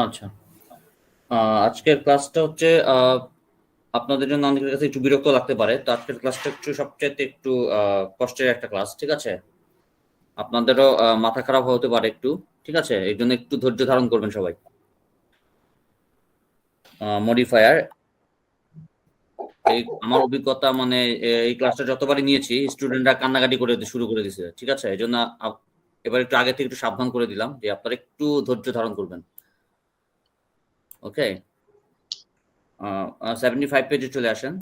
আচ্ছা, আজকের ক্লাসটা হচ্ছে আপনাদের জন্য অনেকের কাছে একটু বিরক্ত লাগতে পারে। তো আজকের ক্লাসটা একটু সবচাইতে একটু কষ্টের একটা ক্লাস, ঠিক আছে? আপনাদেরও মাথা খারাপ হতে পারে একটু, ঠিক আছে? এই জন্য একটু ধৈর্য ধারণ করবেন সবাই। মডিফায়ার, এই আমার অভিজ্ঞতা মানে এই ক্লাসটা যতবারই নিয়েছি স্টুডেন্টরা কান্নাকাটি করে শুরু করে দিছে, ঠিক আছে? এই জন্য এবার একটু আগে থেকে একটু সাবধান করে দিলাম যে আপনারা একটু ধৈর্য ধারণ করবেন। ওকে, 75 পেজে চলে আসেন।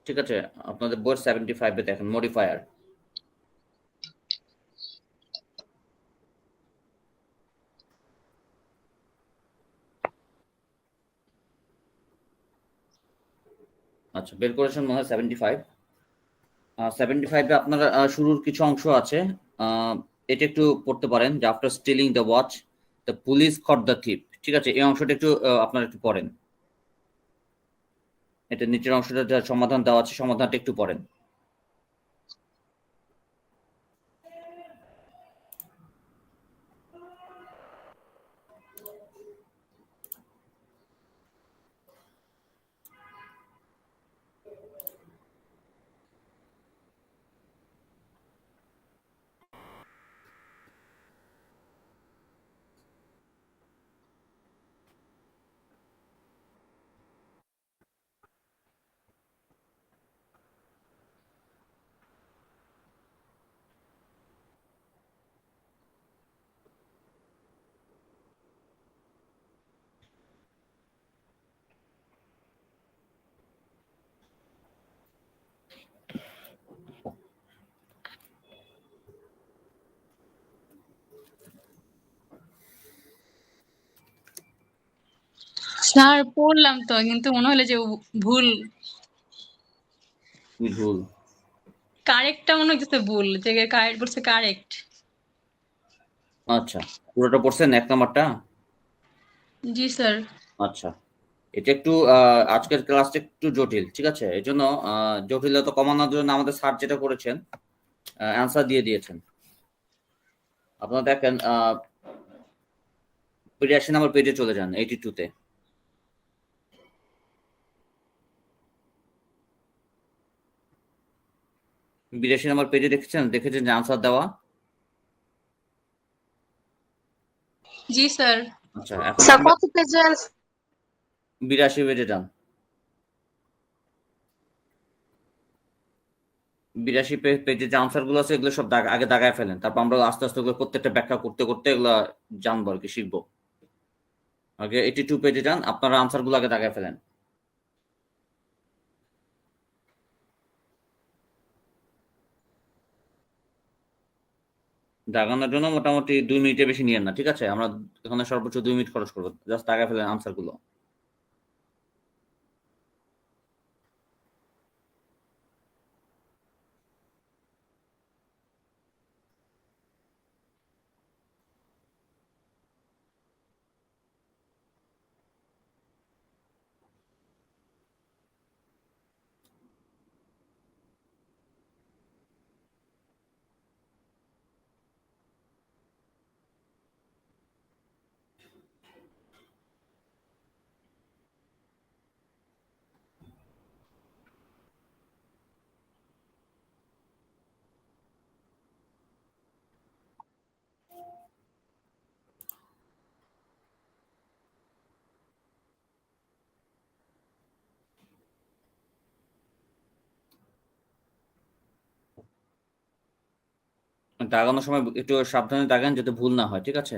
ঠিক আছে, আপনাদের বইয়ের 75-এ দেখেন মডিফায়ার। আচ্ছা, বের করেছেন মনে হয় 75। 75-এ আপনার শুরুর কিছু অংশ আছে। আহ, এটা একটু পড়তে পারেন যে after stealing the watch the police caught the thief. ঠিক আছে, এই অংশটা একটু আপনারা একটু পড়েন। এটা নিচের অংশটা যা সমাধান দেওয়া আছে সমাধানটা একটু পড়েন। স্যার পড়লাম তো, কিন্তু মনে হলো যে ভুল। কি ভুল? কারেক্টটা মনে হচ্ছে ভুল, যে কারেক্ট বলছে কারেক্ট। আচ্ছা, পুরোটা পড়ছেন এক নাম্বারটা? জি স্যার। আচ্ছা, এটা একটু আজকের ক্লাসটা একটু জটিল, ঠিক আছে? এই জন্য জটিলতা কমানোর জন্য আমাদের স্যার যেটা করেছেন, অ্যান্সার দিয়ে দিয়েছেন। আপনারা দেখেন 82 নম্বর পেজে চলে যান, 82-তে। 82 নম্বর পেজে দেখেছেন যে আনসার দেওয়া। জি স্যার। আচ্ছা, এখন স্যার আমরা কত পেজে 82 পেজে যান। 82 পেজে যে আনসার গুলো আছে এগুলো সব আগে দাগায় ফেলেন, তারপর আমরা আস্তে আস্তে ওগুলো প্রত্যেকটা ব্যাখ্যা করতে করতে এগুলো জানবো আর কি, শিখবো। আগে 82 পেজে যান, আপনারা আনসার গুলো আগে দাগায় ফেলেন। দাগানোর জন্য মোটামুটি 2 মিনিটের বেশি নিয়েন না, ঠিক আছে? আমরা এখানে সর্বোচ্চ 2 মিনিট খরচ করবো, জাস্ট দাগায় ফেলেন আনসার গুলো। দাগানোর সময় একটু সাবধানে দাগান যাতে ভুল না হয়, ঠিক আছে?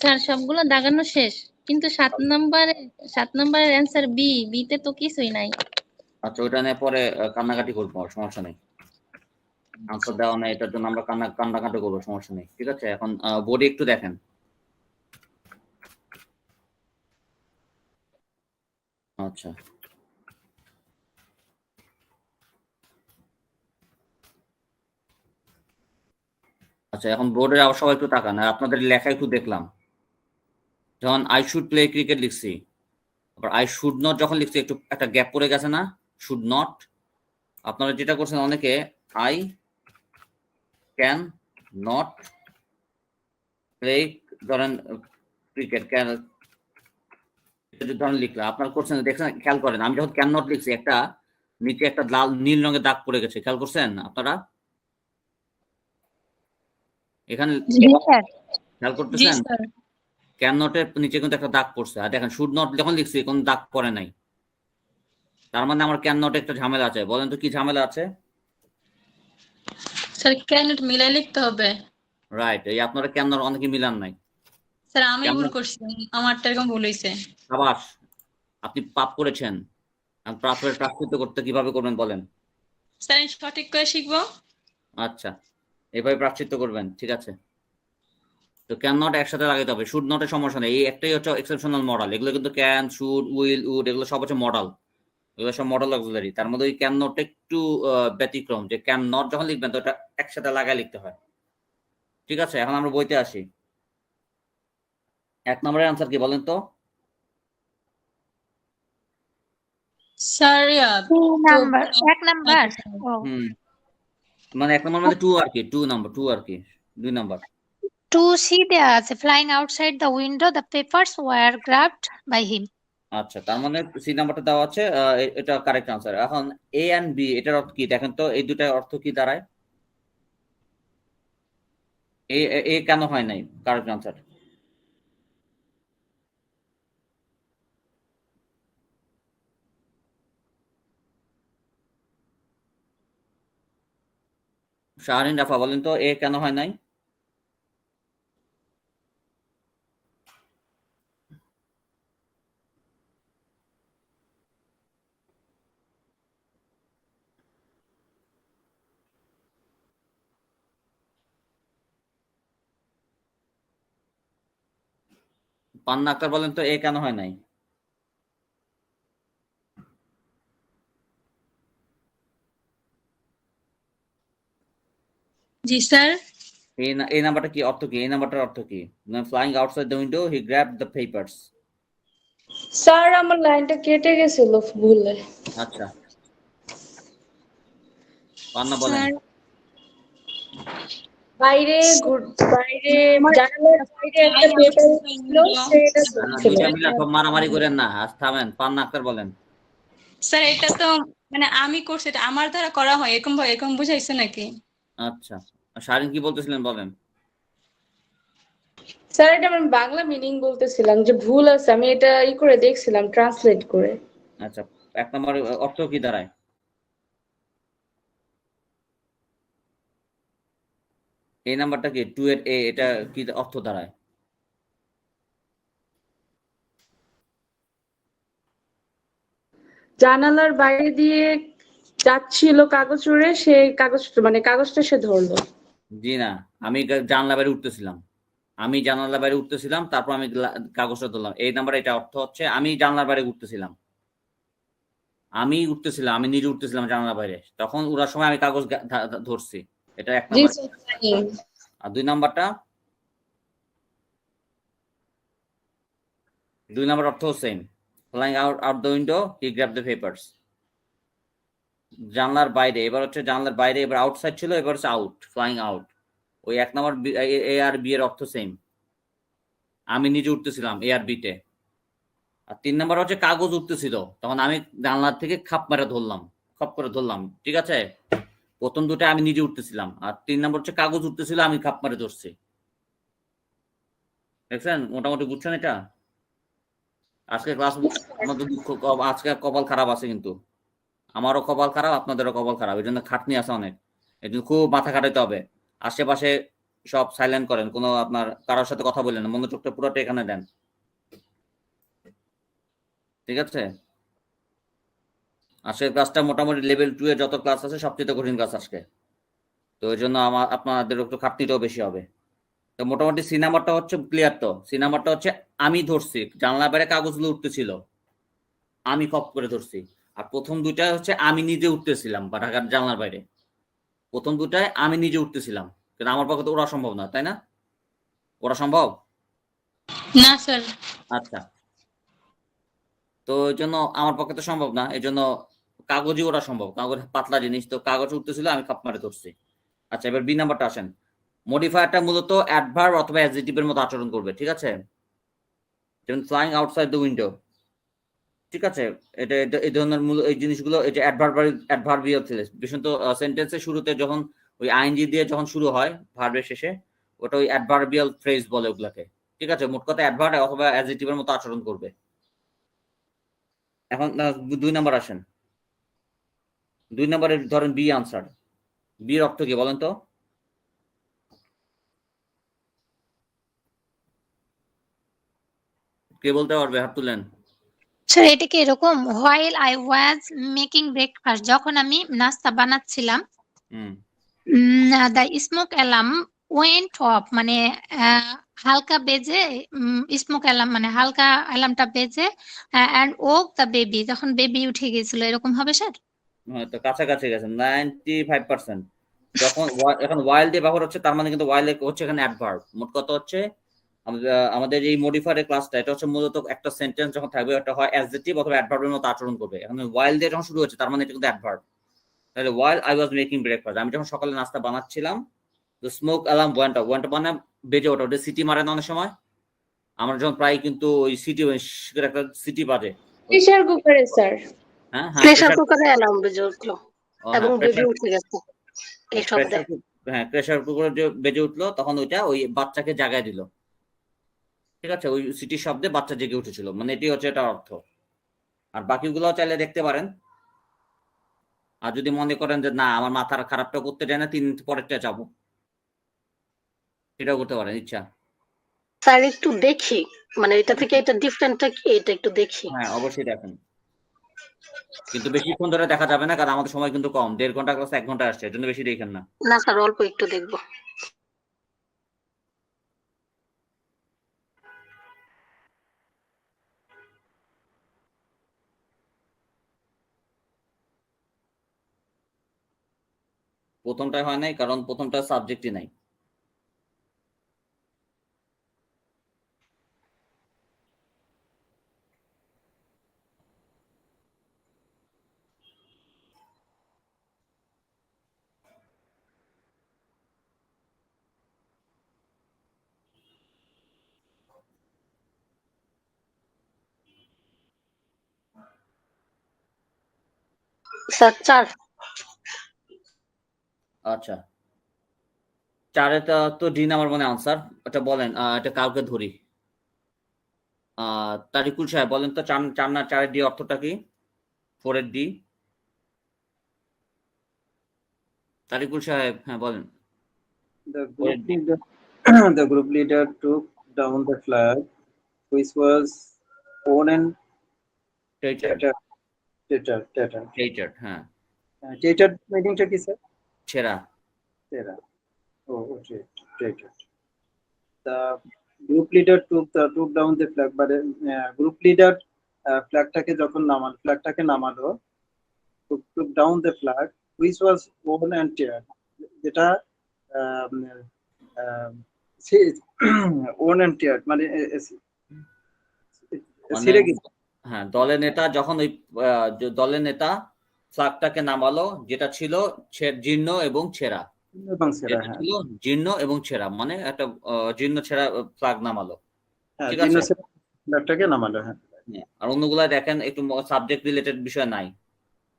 স্যার সবগুলো দাগানো শেষ, কিন্তু 7 নম্বরের অ্যান্সার বি, বিতে তো কিছুই নাই। আচ্ছা, ওইটা নিয়ে পরে কান্নাকাটি করবো, সমস্যা নেই। আনসার দেওয়া নেই, এটার জন্য আমরা কান্নাকাটি করবো, সমস্যা নেই। ঠিক আছে, এখন বোর্ডে একটু দেখেন। আচ্ছা, আচ্ছা, এখন বোর্ডে সবাই একটু তাকান, আর আপনাদের লেখা একটু দেখলাম। যখন আই শুড প্লে ক্রিকেট লিখছি, আবার আই শুড নট যখন লিখছি একটু একটা গ্যাপ পড়ে গেছে না? Should not. আপনারা যেটা করছেন অনেকে, আই ক্যান নট প্লে, ধরেন ক্রিকেট ক্যান ধরেন লিখলাম, আপনারা করছেন, দেখছেন, খেয়াল করেন, আমি যখন ক্যান নট লিখছি একটা নিচে একটা লাল নীল রঙের দাগ পড়ে গেছে, খেয়াল করছেন আপনারা? এখানে জি স্যার। খেয়াল জি করতেছেন? স্যার। ক্যান নটের নিচে কিন্তু একটা দাগ পড়ছে, আর দেখেন শুড নট যখন লিখছি কোনো দাগ পড়ে নাই। তার মানে আমার ক্যান নটে একটা ঝামেলা আছে। বলেন তো কি ঝামেলা আছে? স্যার ক্যানট মিলাই লিখতে হবে। রাইট, এই আপনারা ক্যান নট অনেকে মিলান নাই। স্যার আমি কেন? ভুল করছি, আমারটা এরকম ভুল হয়েছে। সাবাস, আপনি পাপ করেছেন। এখন পাপের প্রায়শ্চিত্ত করতে কিভাবে করবেন বলেন? স্যার আমি সঠিক করে শিখবো। আচ্ছা, এভাবে প্রায়শ্চিত্ত করবেন, ঠিক আছে। তো ক্যান নট একসাথে লাগাইতে হবে, শুড নটের সমস্যা নেই, এই একটাই হচ্ছে এক্সেপশনাল মডেল। এগুলো কিন্তু ক্যান, শুড, উইল, উড এগুলো সব হচ্ছে মডেল, এগুলো সব মডেল অক্সিলারি। তার মধ্যে ওই ক্যান নটটা একটু ব্যতিক্রম, যে ক্যান নট যখন লিখবেন তো এটা একসাথে লাগায় লিখতে হয়। ঠিক আছে, এখন আমরা বইতে আসি। 1 নম্বরের আনসার কি বলেন তো? Sir two number, 1 number. ও হুম, মানে 1 নম্বর মানে টু আর কি, 2 নাম্বার, 2 আর কি, 2 নাম্বার। 2C দেয়া আছে, flying outside the window the papers were grabbed by him. আচ্ছা, তার মানে সি নাম্বারটা দেওয়া আছে, এটা কারেক্ট আনসার। এখন এ এন্ড বি এটার অর্থ কি দেখেন তো, এই দুটার অর্থ কি দাঁড়ায়? এ এ কেন হয় নাই কারেক্ট আনসার? শাহরিন রাফা বলেন তো এ কেন হয় নাই? পান্না আক্তার বলেন তো এ কেন হয় নাই? জি স্যার। এই নাম্বারটা কি অর্থ কি? এই নাম্বারটার অর্থ কি? Flying outside the window he grabbed the papers. Sir আমার লাইনটা কেটে গেছিল ভুলে। আচ্ছা, পান্না বলেন। স্যার বাইরে বাইরে জানালার বাইরে একটা পেপার ছিল, সেটা ছিল। দুইটা মিলা সব মারামারি করেন না, আজ থামেন। পান্না আক্তার বলেন। স্যার এটা তো মানে আমি করছি, এটা আমার দ্বারা করা হয়, এরকম ভাবে এরকম বুঝাইছে নাকি? আচ্ছা, শাহরিন কি বলতেছিলেন বলেন। স্যার এটা আমি বাংলা মিনিং বলতেছিলাম যে ভুল আছে, আমি এটা করে দেখছিলাম ট্রান্সলেট করে। আচ্ছা, 1 নম্বর অর্থ কি দাঁড়ায়? এই নাম্বারটা কি 2 এর এ, এটা কি অর্থ দাঁড়ায়? জানালার বাইরে দিয়ে যাচ্ছিল কাগজ উড়ে, সে কাগজটা সে ধরলো। জি না, আমি জানলা বাইরে উঠতেছিলাম, আমি জানালার বাইরে উঠতেছিলাম, তারপর আমি কাগজটা ধরলাম। এই নাম্বার এটা অর্থ হচ্ছে আমি জানলার বাইরে উঠতেছিলাম, আমি উঠতেছিলাম, আমি নিজে উঠতেছিলাম জানালার বাইরে, তখন উড়ার সময় আমি কাগজ ধরছি। এটা 1 জি নাম্বার। স্যার জানি। আর 2 নাম্বারটা, 2 নাম্বার অর্থ same, flying out the window he grabbed the papers. জানলার বাইরে, এবার হচ্ছে জানলার বাইরে, এবার আউটসাইড ছিল, এবার হচ্ছে আউট, ফ্লাইং আউট। ওই 1 নাম্বার এ আর বি এর অর্থ সেম, আমি নিজে উঠতেছিলাম এ আর বিতে। আর 3 নাম্বার হচ্ছে কাগজ উঠতেছিল, তখন আমি জানলার থেকে খাপ মেরে ধরলাম, খপ করে ধরলাম। ঠিক আছে, প্রথম দুটো আমি নিজে উঠতেছিলাম, আর 3 নাম্বার হচ্ছে কাগজ উঠতেছিল, আমি খাপ মেরে ধরছি। দেখছেন, মোটামুটি বুঝছেন এটা? আজকে ক্লাস আমাদের আজকে কপাল খারাপ আছে কিন্তু, আমারও কপাল খারাপ, আপনাদেরও কপাল খারাপ, এই জন্য খাটনি আছে অনেক। এই জন্য খুব মাথা খাটাইতে হবে। আশেপাশে সব সাইলেন্ট করেন, কোনো আপনার কারোর সাথে কথা বললেন না, মনোযোগটা পুরোটা এখানে দেন। ঠিক আছে, আজকের ক্লাসটা মোটামুটি লেভেল 2 এর যত ক্লাস আছে সবচেয়ে কঠিন ক্লাস আজকে, তো এই জন্য আপনাদের একটু খাটনিটাও বেশি হবে। তো মোটামুটি সি নাম্বারটা হচ্ছে ক্লিয়ার। তো সি নাম্বারটা হচ্ছে আমি ধরছি জানলা বাইরে কাগজগুলো উঠতেছিল, আমি খপ করে ধরছি। আর প্রথম দুইটা হচ্ছে আমি নিজে উঠতেছিলাম বা ঢাকার জানলার বাইরে। প্রথম দুটায় আমি নিজে উঠতেছিলাম, কিন্তু আমার পক্ষে তো ওরা সম্ভব না, তাই না? ওরা সম্ভব? না স্যার। আচ্ছা, তো এই জন্য আমার পক্ষে তো সম্ভব না, এই জন্য কাগজই ওরা সম্ভব, কাগজ পাতলা জিনিস, তো কাগজ উঠতেছিল আমি খাপ মারে ধরছি। আচ্ছা, এবার বি নাম্বারটা আসেন। মডিফায়ারটা মূলত অ্যাডভার্ব অথবা অ্যাডজেক্টিভের মতো আচরণ করবে, ঠিক আছে? যেমন ফ্লাইং আউটসাইড দ্য উইন্ডো, ঠিক আছে? এটা এই ধরনের মূল এই জিনিসগুলো, এটা অ্যাডভার্বিয়াল ফ্রেজ। বিশেষত সেন্টেন্সের শুরুতে যখন ওই আইএনজি দিয়ে যখন শুরু হয় ভার্বের শেষে, ওটা ওই অ্যাডভার্বিয়াল ফ্রেজ বলে ওগুলাকে, ঠিক আছে? মোট কথা অ্যাডভার্ব অথবা অ্যাডজেক্টিভের মতো আচরণ করবে। এখন 2 নাম্বার আসেন। 2 নাম্বারের ধরেন বি আনসার। বির অর্থ কি বলেন তো? কে বলতে পারবে? হাত তুলেন। স্যার এটা কি এরকম, while I was making breakfast, যখন আমি নাস্তা বানাচ্ছিলাম, hmm the smoke alarm went off, মানে হালকা বেজে, স্মোক অ্যালার্ম মানে হালকা অ্যালার্মটা বেজে, অ্যান্ড ওক দ্য বেবি, যখন বেবি উঠে গেছিল, এরকম হবে স্যার? তো কাছাকাছি গেছেন 95%। যখন এখন ওয়াইল দিয়ে ব্যবহার হচ্ছে, তার মানে কিন্তু ওয়াইল হচ্ছে এখানে অ্যাডভার্ব। মোট কথা হচ্ছে আমাদের এই মডিফায়ারের ক্লাসটা, এটা হচ্ছে মূলত একটা সেন্টেন্স যখন থাকবে এটা হয় অ্যাডজেক্টিভ অথবা অ্যাডভার্বের মতো আচরণ করবে। এখন ওয়াইল দিয়ে যখন শুরু হচ্ছে তার মানে এটা কিন্তু অ্যাডভার্ব। তাহলে while I was making breakfast, আমি যখন সকালে নাস্তা বানাচ্ছিলাম, তো স্মোক অ্যালার্ম ওয়েন্ট অফ মানে বেজে ওঠা। ওটা সিটি মারে না অনেক সময়? আমরা যখন প্রায় কিন্তু ওই সিটি একটা সিটি বাজে। প্রেসার কুকারে স্যার। হ্যাঁ হ্যাঁ, প্রেসার কুকারে অ্যালার্ম বেজে উঠলো এবং হ্যাঁ বেবি উঠে গেছে এই শব্দে। প্রেসার কুকার যে বেজে উঠলো তখন ওইটা ওই বাচ্চাকে জাগায় দিল, ঠিক আছে? ওই সিটির শব্দে বাচ্চা জেগে উঠেছিল, মানে এটি হচ্ছে এটার অর্থ। আর বাকিগুলো চাইলে দেখতে পারেন। আর যদি মনে করেন যে না আমার মাথার খারাপটা করতে চায় না, 3 পরেরটা যাবো, সেটাও করতে পারেন ইচ্ছা। স্যার একটু দেখি, মানে এটা থেকে এটা ডিফারেন্টটা কি, এটা একটু দেখি। হ্যাঁ অবশ্যই দেখেন, কিন্তু বেশিক্ষণ ধরে দেখা যাবে না, কারণ আমাদের সময় কিন্তু কম। 1.5 ঘন্টা ক্লাস 1 ঘন্টা আসছে, এর জন্য বেশি দেখেন না। না স্যার, অল্প একটু দেখবো। প্রথমটাই হয় নাই কারণ প্রথমটা সাবজেক্টই নাই। স্যার 4। আচ্ছা, 4 তো ডি নাম্বার মানে আনসার। এটা বলেন, এটা কাউকে ধরি। তারিকুল সাহেব বলেন তো, 4 ডি অর্থটা কি? 4 ডি। তারিকুল সাহেব, হ্যাঁ বলেন। The group leader, the group leader took down the flag, which was worn and tattered. হ্যাঁ, Tattered meaningটা কি স্যার? ছেঁড়া। তেরা। Tattered. The group leader took down the flag, but group leader ফ্ল্যাগটাকে যখন নামালো, took down the flag, which was worn and teared. যেটা worn and teared মানে ছিঁড়ে গেছে। হ্যাঁ, দলের নেতা যখন ওই দলের নেতা ফ্ল্যাগটাকে নামালো, যেটা ছিল জীর্ণ এবং ছেঁড়া। ছিল জীর্ণ এবং ছেঁড়া, মানে একটা জীর্ণ ছেঁড়া ফ্ল্যাগ নামালো, ঠিক আছে? ফ্ল্যাগটাকে নামালো, হ্যাঁ। আর অন্যগুলা দেখেন একটু সাবজেক্ট রিলেটেড বিষয় নাই,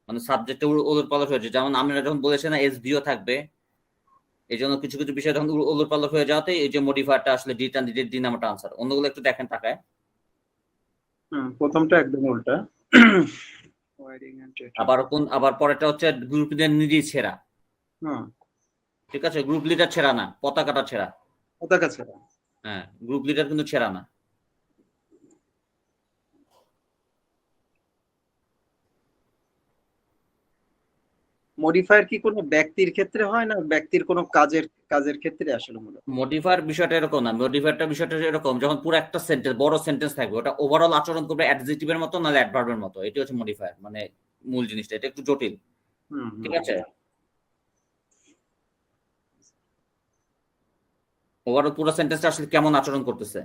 মানে সাবজেক্টে ওলটপালট হয়েছে। যেমন আমরা যখন বলেছি না এসভিও থাকবে, এই জন্য কিছু কিছু বিষয় যখন ওলটপালট হয়ে যাওয়াতে এই যে মডিফায়ারটা আসলে ডি নাম্বারটা আনসার। অন্যগুলো একটু দেখেন টাকায়। প্রথমটা একদম উল্টা। আবার পরেরটা হচ্ছে গ্রুপ লিডার নিজেই ছেঁড়া, ঠিক আছে? গ্রুপ লিডার ছেঁড়া না, পতাকাটা ছেঁড়া। পতাকা ছেঁড়া, হ্যাঁ, গ্রুপ লিডার কিন্তু ছেঁড়া না। মডিফায়ার কি কোনো ব্যক্তির ক্ষেত্রে হয় না ব্যক্তির কোনো কাজের ক্ষেত্রে আসলে মূলত? মডিফায়ার বিষয়টা এরকম না, মডিফায়ারটা বিষয়টা এরকম, যখন পুরো একটা সেন্টেন্স বড় সেন্টেন্স থাকবে ওটা ওভারঅল আচরণ করবে অ্যাডজেক্টিভের মতো নাহলে অ্যাডভার্বের মতো, এটি হচ্ছে মডিফায়ার, মানে মূল জিনিসটা এটা একটু জটিল, ঠিক আছে। ওভারঅল পুরো সেন্টেন্সটা আসলে কেমন আচরণ করতেছে,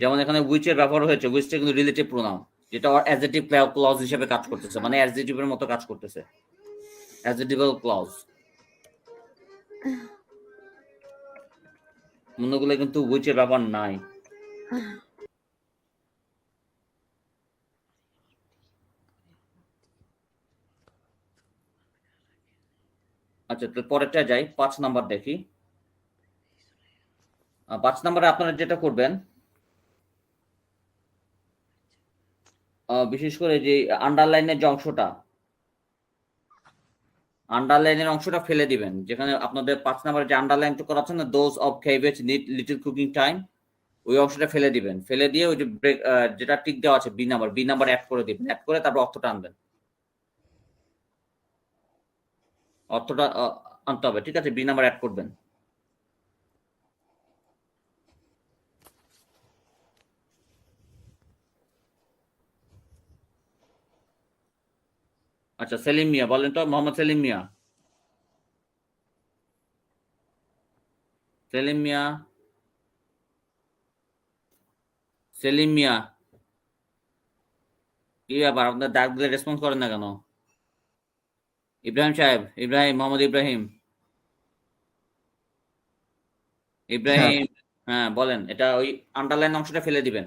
যেমন এখানে উইচ এর ব্যবহার হয়েছে, উইচটা কিন্তু রিলেটিভ প্রোনাউন, যেটা অ্যাডজেক্টিভ ক্লজ হিসেবে কাজ করতেছে, মানে অ্যাডজেক্টিভের মতো কাজ করতেছে, অ্যাডজেক্টিভ্যাল ক্লজ। অন্যগুলো কিন্তু উইচ এর ব্যবহার নাই। আচ্ছা, তো পরেরটা যাই, 5 নাম্বার দেখি। 5 নাম্বারে আপনারা যেটা করবেন, বিশেষ করে যে আন্ডারলাইনের যে অংশটা, আন্ডারলাইনের অংশটা ফেলে দিবেন, যেখানে আপনাদের 5 নাম্বারে যে আন্ডারলাইন করা আছে না, those of cabbage need little cooking time, ওই অংশটা ফেলে দিবেন, ফেলে দিয়ে ওই যে ব্রেক যেটা টিক দেওয়া আছে বি নাম্বার অ্যাড করে দিবেন, অ্যাড করে তারপর অর্থটা আনবেন, অর্থটা আনতে হবে, ঠিক আছে। বি নাম্বার অ্যাড করবেন। আচ্ছা, সেলিম মিয়া বলেন তো, মোহাম্মদ সেলিম মিয়া, সেলিম মিয়া, সেলিম মিয়া, কি ব্যাপার আপনার ডাক দিলে রেসপন্স করেন না কেন? ইব্রাহিম সাহেব, ইব্রাহিম, মোহাম্মদ ইব্রাহিম, ইব্রাহিম, হ্যাঁ বলেন। এটা ওই আন্ডারলাইন অংশটা ফেলে দিবেন,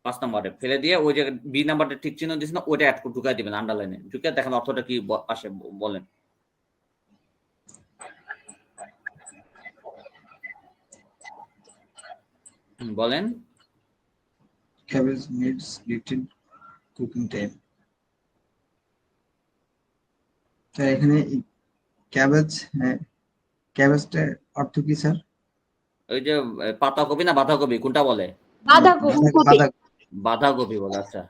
5 নাম্বারে ফেলে দিয়ে ওই যে বি নাম্বারটা ঠিক চিহ্ন দিয়েছেন না, ওইটা অ্যাড করে ঢুকাই দিবেন আন্ডারলাইনে, ঢুকে দেখেন অর্থটা কি আসে, বলেন। বলেন। Cabbage needs little cooking time. তো এখানে ক্যাবেজ, হ্যাঁ, ক্যাবেজটার অর্থ কি স্যার? ওই যে পাতাকপি না বাঁধাকপি কোনটা বলে? বাঁধাকপি বলে, আচ্ছা।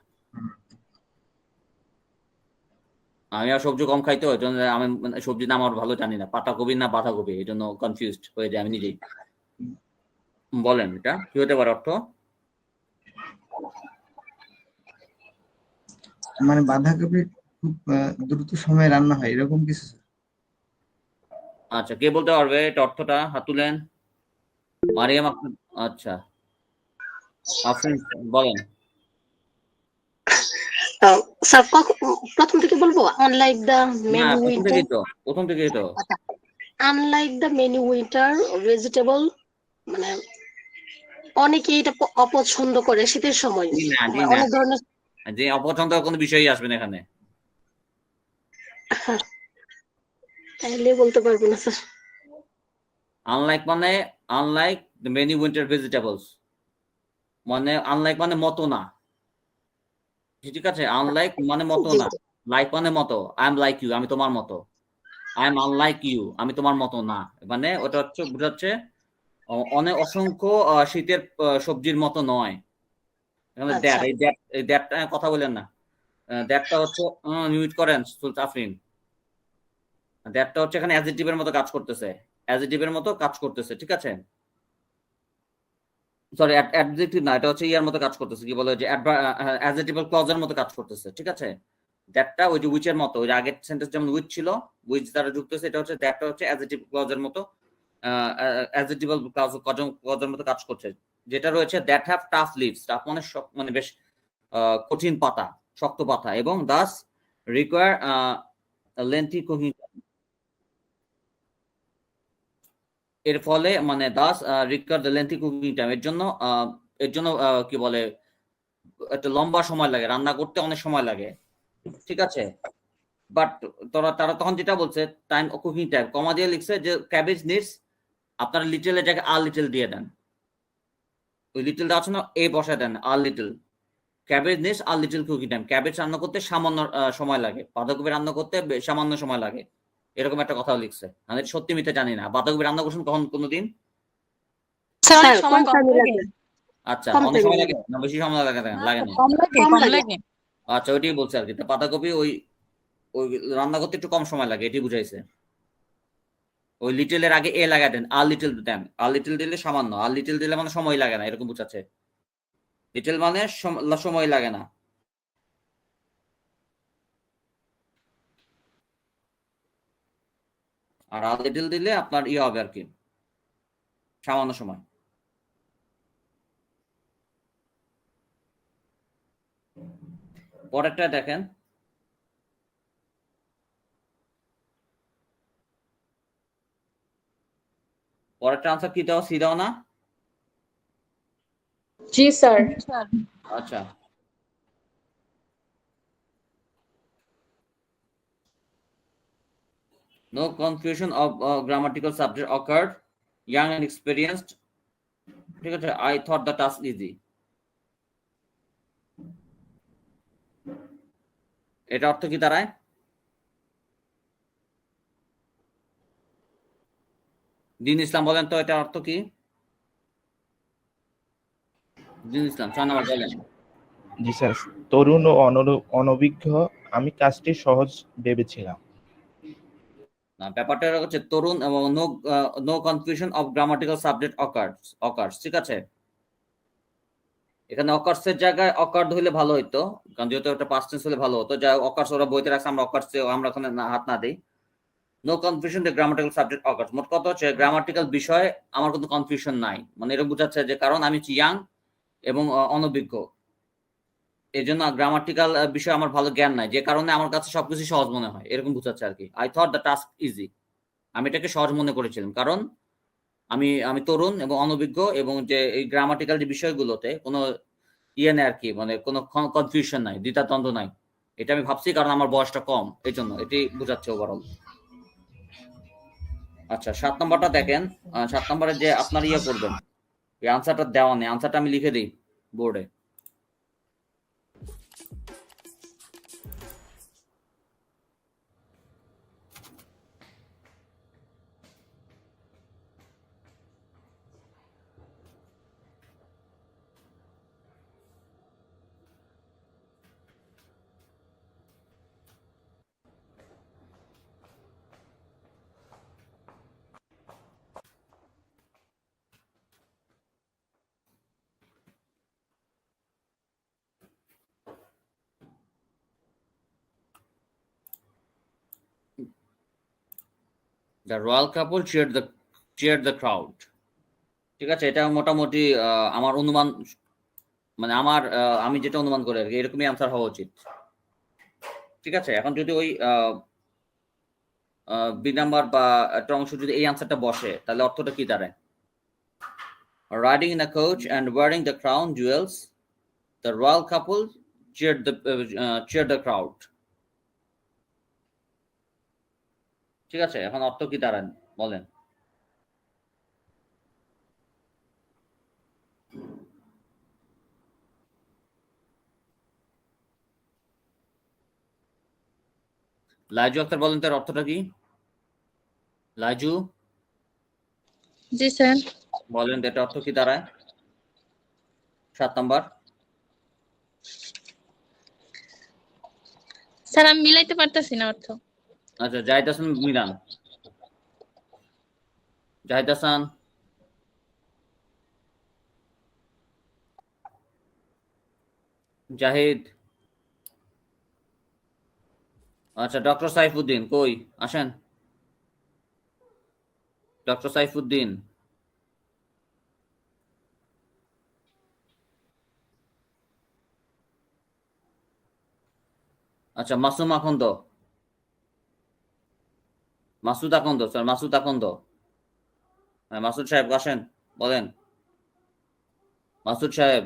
আমি আর সবজি কম খাইতো, ওই জন্য আমি সবজি নাম আমার ভালো জানি না, পাতাকপি না বাঁধাকপি, এই জন্য কনফিউজড হয়ে যায় আমি নিজেই। বলেন এটা কি হতে পারে অর্থ? মানে বাঁধাকপি খুব দ্রুত সময়ে রান্না হয়, এরকম কিছু? আচ্ছা, কে বলতে পারবে এটা অর্থটা? হাত তুলেন। মারিয়াম, আচ্ছা, আফরিন বলেন। স্যার প্রথম থেকে বলবো, আনলাইক দ্য মেনি উইন্টার, প্রথম থেকেই তো unlike the many winter vegetable, মানে অনেকে এটা অপছন্দ করে শীতের সময়, অনেক ধরনের। যে অপছন্দ কোনো বিষয়ই আসবে না এখানে, তাহলে বলতে পারবো না স্যার। আনলাইক মানে unlike the many winter vegetables, মানে আনলাইক মানে মতো না, ঠিক আছে। আনলাইক মানে মতো না, লাইক মানে মতো, আই এম লাইক ইউ, আমি তোমার মতো, আই এম আনলাইক ইউ, আমি তোমার মতো না, মানে ওটা হচ্ছে বোঝাচ্ছে অনেক অসংখ্য শীতের সবজির মতো নয়। এখানে দ্যাট, এই দ্যাটটা কথা বলেন না, দ্যাটটা হচ্ছে মিউট করেন আফরিন, দ্যাটটা হচ্ছে এখানে অ্যাডজেক্টিভের মতো কাজ করতেছে, অ্যাডজেক্টিভের মতো কাজ করতেছে, ঠিক আছে। সরি, অ্যাডজেক্টিভ না, এটা হচ্ছে ইয়ার মতো কাজ করতেছে, কি বলে যে অ্যাডজেক্টিভ্যাল ক্লজের মতো কাজ করতেছে, ঠিক আছে। দ্যাটটা ওই যে উইচের মতো, ওই যে আগের সেন্টেন্স যেমন উইচ ছিল, উইচ দ্বারা যুক্ত হচ্ছে, এটা হচ্ছে দ্যাটটা হচ্ছে অ্যাডজেক্টিভ ক্লজের মতো, অ্যাডজেক্টিভ্যাল ক্লজের মতো কাজ করছে, যেটা রয়েছে that have tough leaves, tough মানে মানে বেশ কঠিন পাতা, শক্ত পাতা, এবং দাস রিকোয়ার লেন্থি কুকিং, এর ফলে মানে Das require the lengthy cooking time, এর জন্য কি বলে একটা লম্বা সময় লাগে, রান্না করতে অনেক সময় লাগে, ঠিক আছে। বাট তারা তখন যেটা বলছে টাইম কুকিং টাইম কমা দিয়ে লিখছে যে ক্যাবেজ নিডস, আপনারা লিটলের জায়গায় আর লিটল দিয়ে দেন, ওই লিটল দেওয়া আছে না, এ বসায় দেন, আর লিটল, ক্যাবেজ নিডস আর লিটল কুকিং টাইম, ক্যাবেজ রান্না করতে সামান্য সময় লাগে, বাঁধাকপি রান্না করতে সামান্য সময় লাগে, এরকম একটা কথা লিখছে। আমি সত্যি মিথ্যে জানি না, বাঁধাকপি রান্না করছেন কখন কোনোদিন? আচ্ছা, অনেক সময় লাগে না, বেশি সময় লাগে না? কম লাগে। আচ্ছা, ওইটাই বলছে আর কি, বাঁধাকপি ওই ওই রান্না করতে একটু কম সময় লাগে, এটি বুঝাইছে। ওই লিটলের আগে এ লাগাই দেন, আর লিটল দেন, আর লিটল দিলে সামান্য, আর লিটল দিলে মানে সময় লাগে না, এরকম বুঝাচ্ছে। লিটল মানে সময় লাগে না। আর আর লিটল দিলে আপনার ইয়ে হবে আর কি, সামান্য সময়। পরেরটা দেখেন, পরেরটা আনসার কি দাও, সি দাও না? জি স্যার। আচ্ছা, no confusion of grammatical subject occurred, young and experienced, ঠিক আছে, I thought the task easy। এটা অর্থ কি দাঁড়ায়? দিন ইসলাম বলেন তো এটা অর্থ কি? দিন ইসলাম 6 নাম্বার বলেন। জি স্যার, তরুণ ও অনভিজ্ঞ, আমি কাজটি সহজ ভেবেছিলাম। না, ব্যাপারটা হচ্ছে তরুণ এবং no confusion of grammatical subject occurs, ঠিক আছে। এখানে অকার্স এর জায়গায় অকার্ড হইলে ভালো হইতো, কারণ যেহেতু একটা পাস্ট টেন্স হলে ভালো হতো। যা অকার্স ওরা বইতে রাখছে, আমরা অকার্স আমরা ওখানে হাত না দিই। No confusion the grammatical subject occurs, মোট কথা হচ্ছে গ্রামাটিক্যাল বিষয়ে আমার কোনো কনফিউশন নাই, মানে এরকম বোঝাচ্ছে যে কারণ আমি ইয়াং এবং অনভিজ্ঞ, এই জন্য গ্রামাটিক্যাল বিষয়ে আমার ভালো জ্ঞান নাই, যে কারণে আমার কাছে সবকিছু সহজ মনে হয়, এরকম বোঝাচ্ছে আর কি। I thought the task easy, আমি এটাকে সহজ মনে করেছিলাম, কারণ আমি তরুণ এবং অনভিজ্ঞ, এবং যে এই গ্রামাটিক্যাল যে বিষয়গুলোতে কোনো ইয়ে নেই আর কি, মানে কোনো কনফিউশন নাই, দ্বিধাদ্বন্দ্ব নাই, এটা আমি ভাবছি কারণ আমার বয়সটা কম, এই জন্য এটি বোঝাচ্ছে ওভারঅল। আচ্ছা, 7 নম্বরটা দেখেন। 7 নম্বরে যে আপনার ইয়ে করবেন, এই আনসারটা দেওয়া নেই, আনসারটা আমি লিখে দিই বোর্ডে। The royal couple cheered the crowd, ঠিক আছে। এটা মোটামুটি আমার অনুমান, মানে আমি যেটা অনুমান করি আর কি, এরকমই আনসার হওয়া উচিত, ঠিক আছে। এখন যদি ওই বি নাম্বার বা একটা অংশ যদি এই আনসারটা বসে, তাহলে অর্থটা কি দাঁড়ায়? Riding in a coach and wiring the crown jewels, the royal couple cheered the crowd, ঠিক আছে। এখন অর্থ কি দাঁড়ান বলেন? লাইজু আক্তার বলেন তার অর্থটা কি? লাইজু জি স্যার। বলেন এটা অর্থ কি দাঁড়ায়? 7 নাম্বার। স্যার আমি মিলাইতে পারতাছি না অর্থ। আচ্ছা, জাহিদ হাসান মিলান। জাহিদ হাসান, জাহিদ। আচ্ছা, ডক্টর সাইফুদ্দিন কই, আসেন। ডক্টর সাইফুদ্দিন, আচ্ছা। মাসুম আকন্দ, মাসুদ আকন্দ, স্যার মাসুদ আকন্দ, হ্যাঁ মাসুদ সাহেব আসেন, বলেন। মাসুদ সাহেব,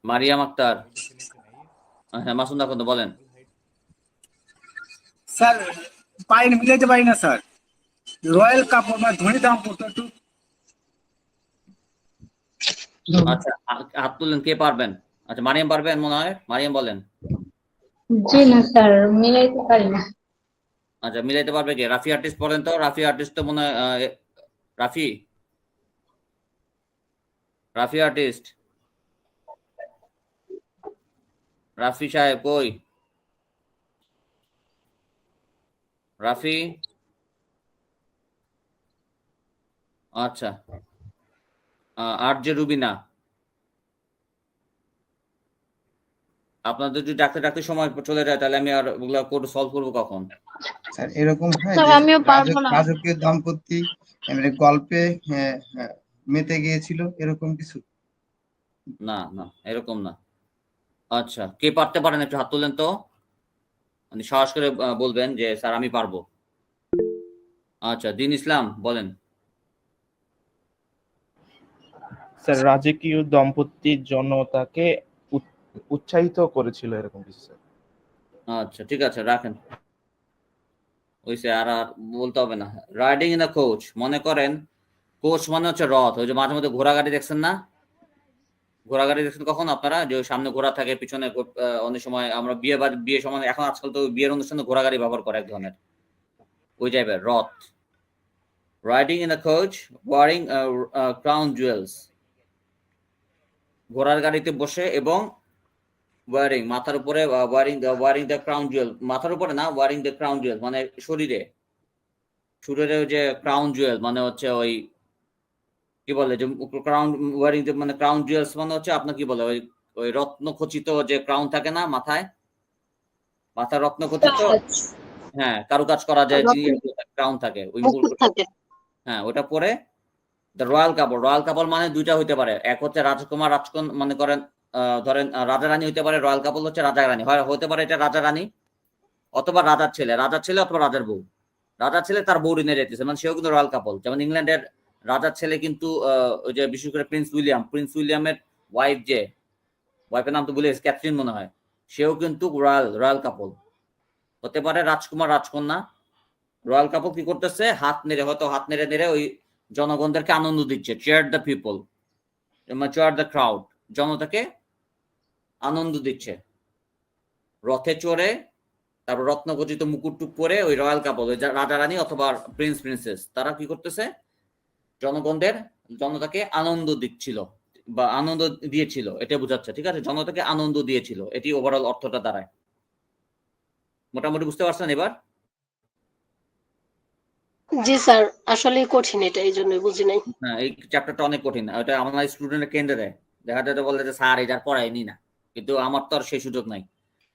মারিয়াম আক্তার, হ্যাঁ মাসুদ আকন্দ বলেন। স্যার পাইনি, মিলাইতে পারি না স্যার। রয়্যাল কাপড় মানে ধনী দাম্পত্য একটু। আচ্ছা, হাত তুলেন কে পারবেন? আচ্ছা, মারিয়াম পারবেন মনে হয়, মারিয়াম বলেন। জি না স্যার, মিলাইতে পারি না। আচ্ছা, মিলাইতে পারবে কে? রাফি আর্টিস্ট বলেন তো, রাফি আর্টিস্ট তো মনে হয় রাফি, রাফি আর্টিস্ট, রাফি সাহেব কই? রাফি, আচ্ছা। আর যে রুবিনা, আপনাদের যদি ডাকতে ডাকতে সময় চলে যায় তাহলে আমি আর ওগুলা কোড সলভ করবো কখন? স্যার এরকম হয় স্যার যে আমিও পারবো না। রাজকীয় দম্পতি মানে গল্পে মেতে গিয়েছিল এরকম কিছু? না না, এরকম না। আচ্ছা, কে পারতে পারেন একটু হাত তুলেন তো, মানে সাহস করে বলবেন যে স্যার আমি পারবো। আচ্ছা, দিন ইসলাম বলেন। স্যার রাজকীয় দম্পতি জনতাকে উৎসাহিত করেছিল এরকম কিছু স্যার। আচ্ছা ঠিক আছে, রাখেন। ওইসে আর আর বলতে হবে না। রাইডিং ইন আ কোচ, মনে করেন কোচ মানে হচ্ছে রথ। ওই যে মাঝে মধ্যে ঘোড়া গাড়ি দেখছেন না? ঘোড়া গাড়ি দেখছেন কখন আপনারা, যে ওই সামনে ঘোড়া থাকে পিছনে অনেক সময় আমরা বিয়ে সময়, এখন আজকাল তো বিয়ের অনুষ্ঠানে ঘোড়া গাড়ি ব্যবহার করে এক ধরনের, ওই টাইপের রথ। Riding in a coach wearing crown jewels, ঘোড়ার গাড়িতে বসে এবং ওয়ারিং মাথার উপরে, ওয়ারিং দ্য ক্রাউন জুয়েল, মাথার উপরে না, ওয়ারিং দ্য ক্রাউন জুয়েল মানে শরীরে, শরীরে ওই যে ক্রাউন জুয়েল মানে হচ্ছে ওই কি বলে যে ক্রাউন ওয়ারিং মানে ক্রাউন জুয়েলস মানে হচ্ছে আপনার কি বলে ওই ওই রত্ন খচিত যে ক্রাউন থাকে না মাথায়, মাথায় রত্ন খচিত, হ্যাঁ কারুকাজ করা যায় ক্রাউন থাকে ওই মুকুট থাকে। হ্যাঁ ওটা পরে দ্য রয়্যাল কাপড়। রয়্যাল কাপড় মানে দুইটা হইতে পারে, এক হচ্ছে রাজকুমার রাজকন মনে করেন ধরেন রাজা রানী হইতে পারে, রয়্যাল কাপড় হচ্ছে রাজা রানী, হয় হতে পারে এটা রাজা রানী অথবা রাজার ছেলে অথবা রাজার বউ। রাজার ছেলে তার বউ রিনে যেতেছে মানে সেও কিন্তু রয়্যাল কাপল। যেমন ইংল্যান্ডের রাজার ছেলে কিন্তু ওই যে বিশেষ করে প্রিন্স উইলিয়ামের ওয়াইফ, যে ওয়াইফের নাম তো ভুলে গেছি, ক্যাথরিন মনে হয়, সেও কিন্তু রয়্যাল কাপল। হতে পারে রাজকুমার রাজকন্যা। রয়্যাল কাপল কি করতেছে, হাত নেড়ে হয়তো হাত নেড়ে নেড়ে ওই জনগণদেরকে আনন্দ দিচ্ছে, chair the people, chair the crowd, জনতাকে আনন্দ দিচ্ছে রথে চড়ে। তারপর রত্নখচিত মুকুট টুক পরে ওই রয়্যাল কাপল, ওই রাজা রানী অথবা প্রিন্সেস, তারা কি করতেছে, জনতাকে আনন্দ দিচ্ছিল বা আনন্দ দিয়েছিল, এটা বোঝাচ্ছে। ঠিক আছে, জনতাকে আনন্দ দিয়েছিল, এটি ওভারঅল অর্থটা দাঁড়ায়। মোটামুটি বুঝতে পারছেন এবার? জি স্যার, আসলে কঠিন এটা, এই জন্য বুঝি নাই। হ্যাঁ, এই চ্যাপ্টারটা অনেক কঠিন, ওটা আমার স্টুডেন্টের কেন্দ্রে দেয়, দেখা যায় বলে যে স্যার এটা পড়ায়নি না, কিন্তু আমার তো আর সেই সুযোগ নাই,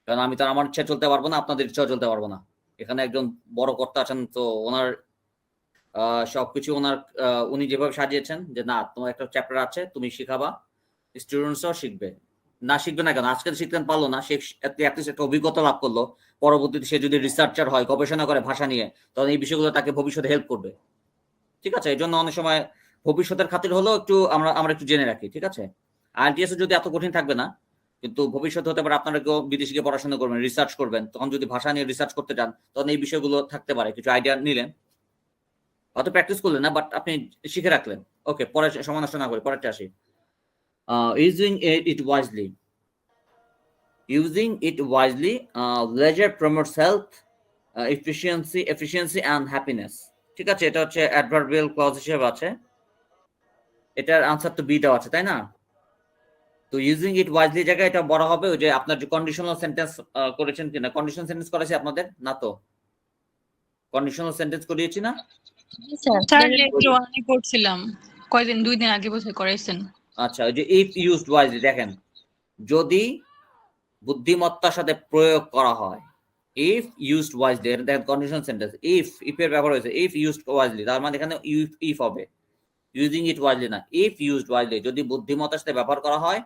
কারণ আমি তো আমার ইচ্ছা চলতে পারবো না, আপনাদের ইচ্ছাও চলতে পারবো না। এখানে একজন বড় কর্তা আছেন, তো ওনার সবকিছু ওনার উনি যেভাবে সাজিয়েছেন যে না তোমার একটা চ্যাপ্টার আছে তুমি শিখাবা, স্টুডেন্টসও শিখবে, না শিখবে না কেন, আজকে শিখতে পারলো না, সে অ্যাটলিস্ট একটা অভিজ্ঞতা লাভ করলো, পরবর্তীতে সে যদি রিসার্চার হয়, গবেষণা করে ভাষা নিয়ে, তখন এই বিষয়গুলো তাকে ভবিষ্যতে হেল্প করবে। ঠিক আছে, এই জন্য অনেক সময় ভবিষ্যতের খাতির হলেও একটু আমরা একটু জেনে রাখি। ঠিক আছে, আইএলটিএস যদি এত কঠিন থাকবে না, কিন্তু ভবিষ্যতে হতে পারে আপনারা কেউ বিদেশে গিয়ে পড়াশোনা করবেন, রিসার্চ করবেন, তখন যদি ভাষা নিয়ে রিসার্চ করতে চান তখন এই বিষয়গুলো থাকতে পারে, কিছু আইডিয়া নিলেন, অত প্র্যাকটিস করলেন না, বাট আপনি শিখে রাখলেন। ওকে, পরে সময় নষ্ট না করে পরেরটা আসি। Using it wisely, leisure promotes health, efficiency and happiness। ঠিক আছে, এটা হচ্ছে অ্যাডভার্বিয়াল ক্লজ হিসেবে আছে, এটার আনসার তো বি দেওয়া আছে তাই না? তো ইউজিং ইট ওয়াইজলি জায়গায় এটা বড় হবে ওই যে আপনার যে কন্ডিশনাল সেন্টেন্স করেছেন কিনা, কন্ডিশনাল সেন্টেন্স করেছি আপনাদের না? তো কন্ডিশনাল সেন্টেন্স করিয়েছি না? স্যার লেভেল 1 এ করছিলাম, কয়দিন 2 দিন আগে বসে করাইছেন। আচ্ছা, ওই যে ইফ ইউজড ওয়াইজলি, দেখেন যদি বুদ্ধিমত্তার সাথে প্রয়োগ করা হয়, ইফ ইউজড ওয়াইজলি, দেখেন কন্ডিশনাল সেন্টেন্স, ইফ এর ব্যবহার হয়েছে, ইফ ইউজড ওয়াইজলি, তার মানে এখানে ইফ হবে, ইউজিং ইট ওয়াইজলি না, ইফ ইউজড ওয়াইজলি, যদি বুদ্ধিমত্তার সাথে ব্যবহার করা হয়।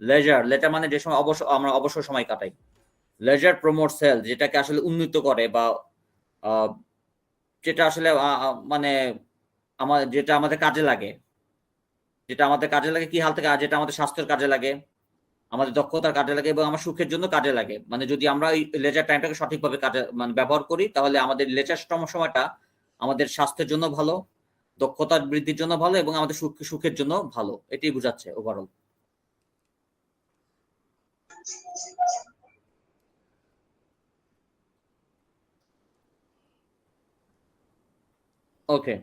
লেজার মানে যে সময় আমরা অবসর সময় কাটাই, লেজার প্রমোটস হেলথ, যেটাকে আসলে উন্নীত করে বা যেটা আসলে মানে যেটা আমাদের কাজে লাগে, কি হাল থেকে, যেটা আমাদের স্বাস্থ্যের কাজে লাগে, আমাদের দক্ষতার কাজে লাগে এবং আমার সুখের জন্য কাজে লাগে। মানে যদি আমরা এই লেজার টাইমটাকে সঠিকভাবে কাজে মানে ব্যবহার করি, তাহলে আমাদের লেজার সময়টা আমাদের স্বাস্থ্যের জন্য ভালো, দক্ষতার বৃদ্ধির জন্য ভালো এবং আমাদের সুখের জন্য ভালো, এটাই বোঝাচ্ছে ওভারঅল। ওকে,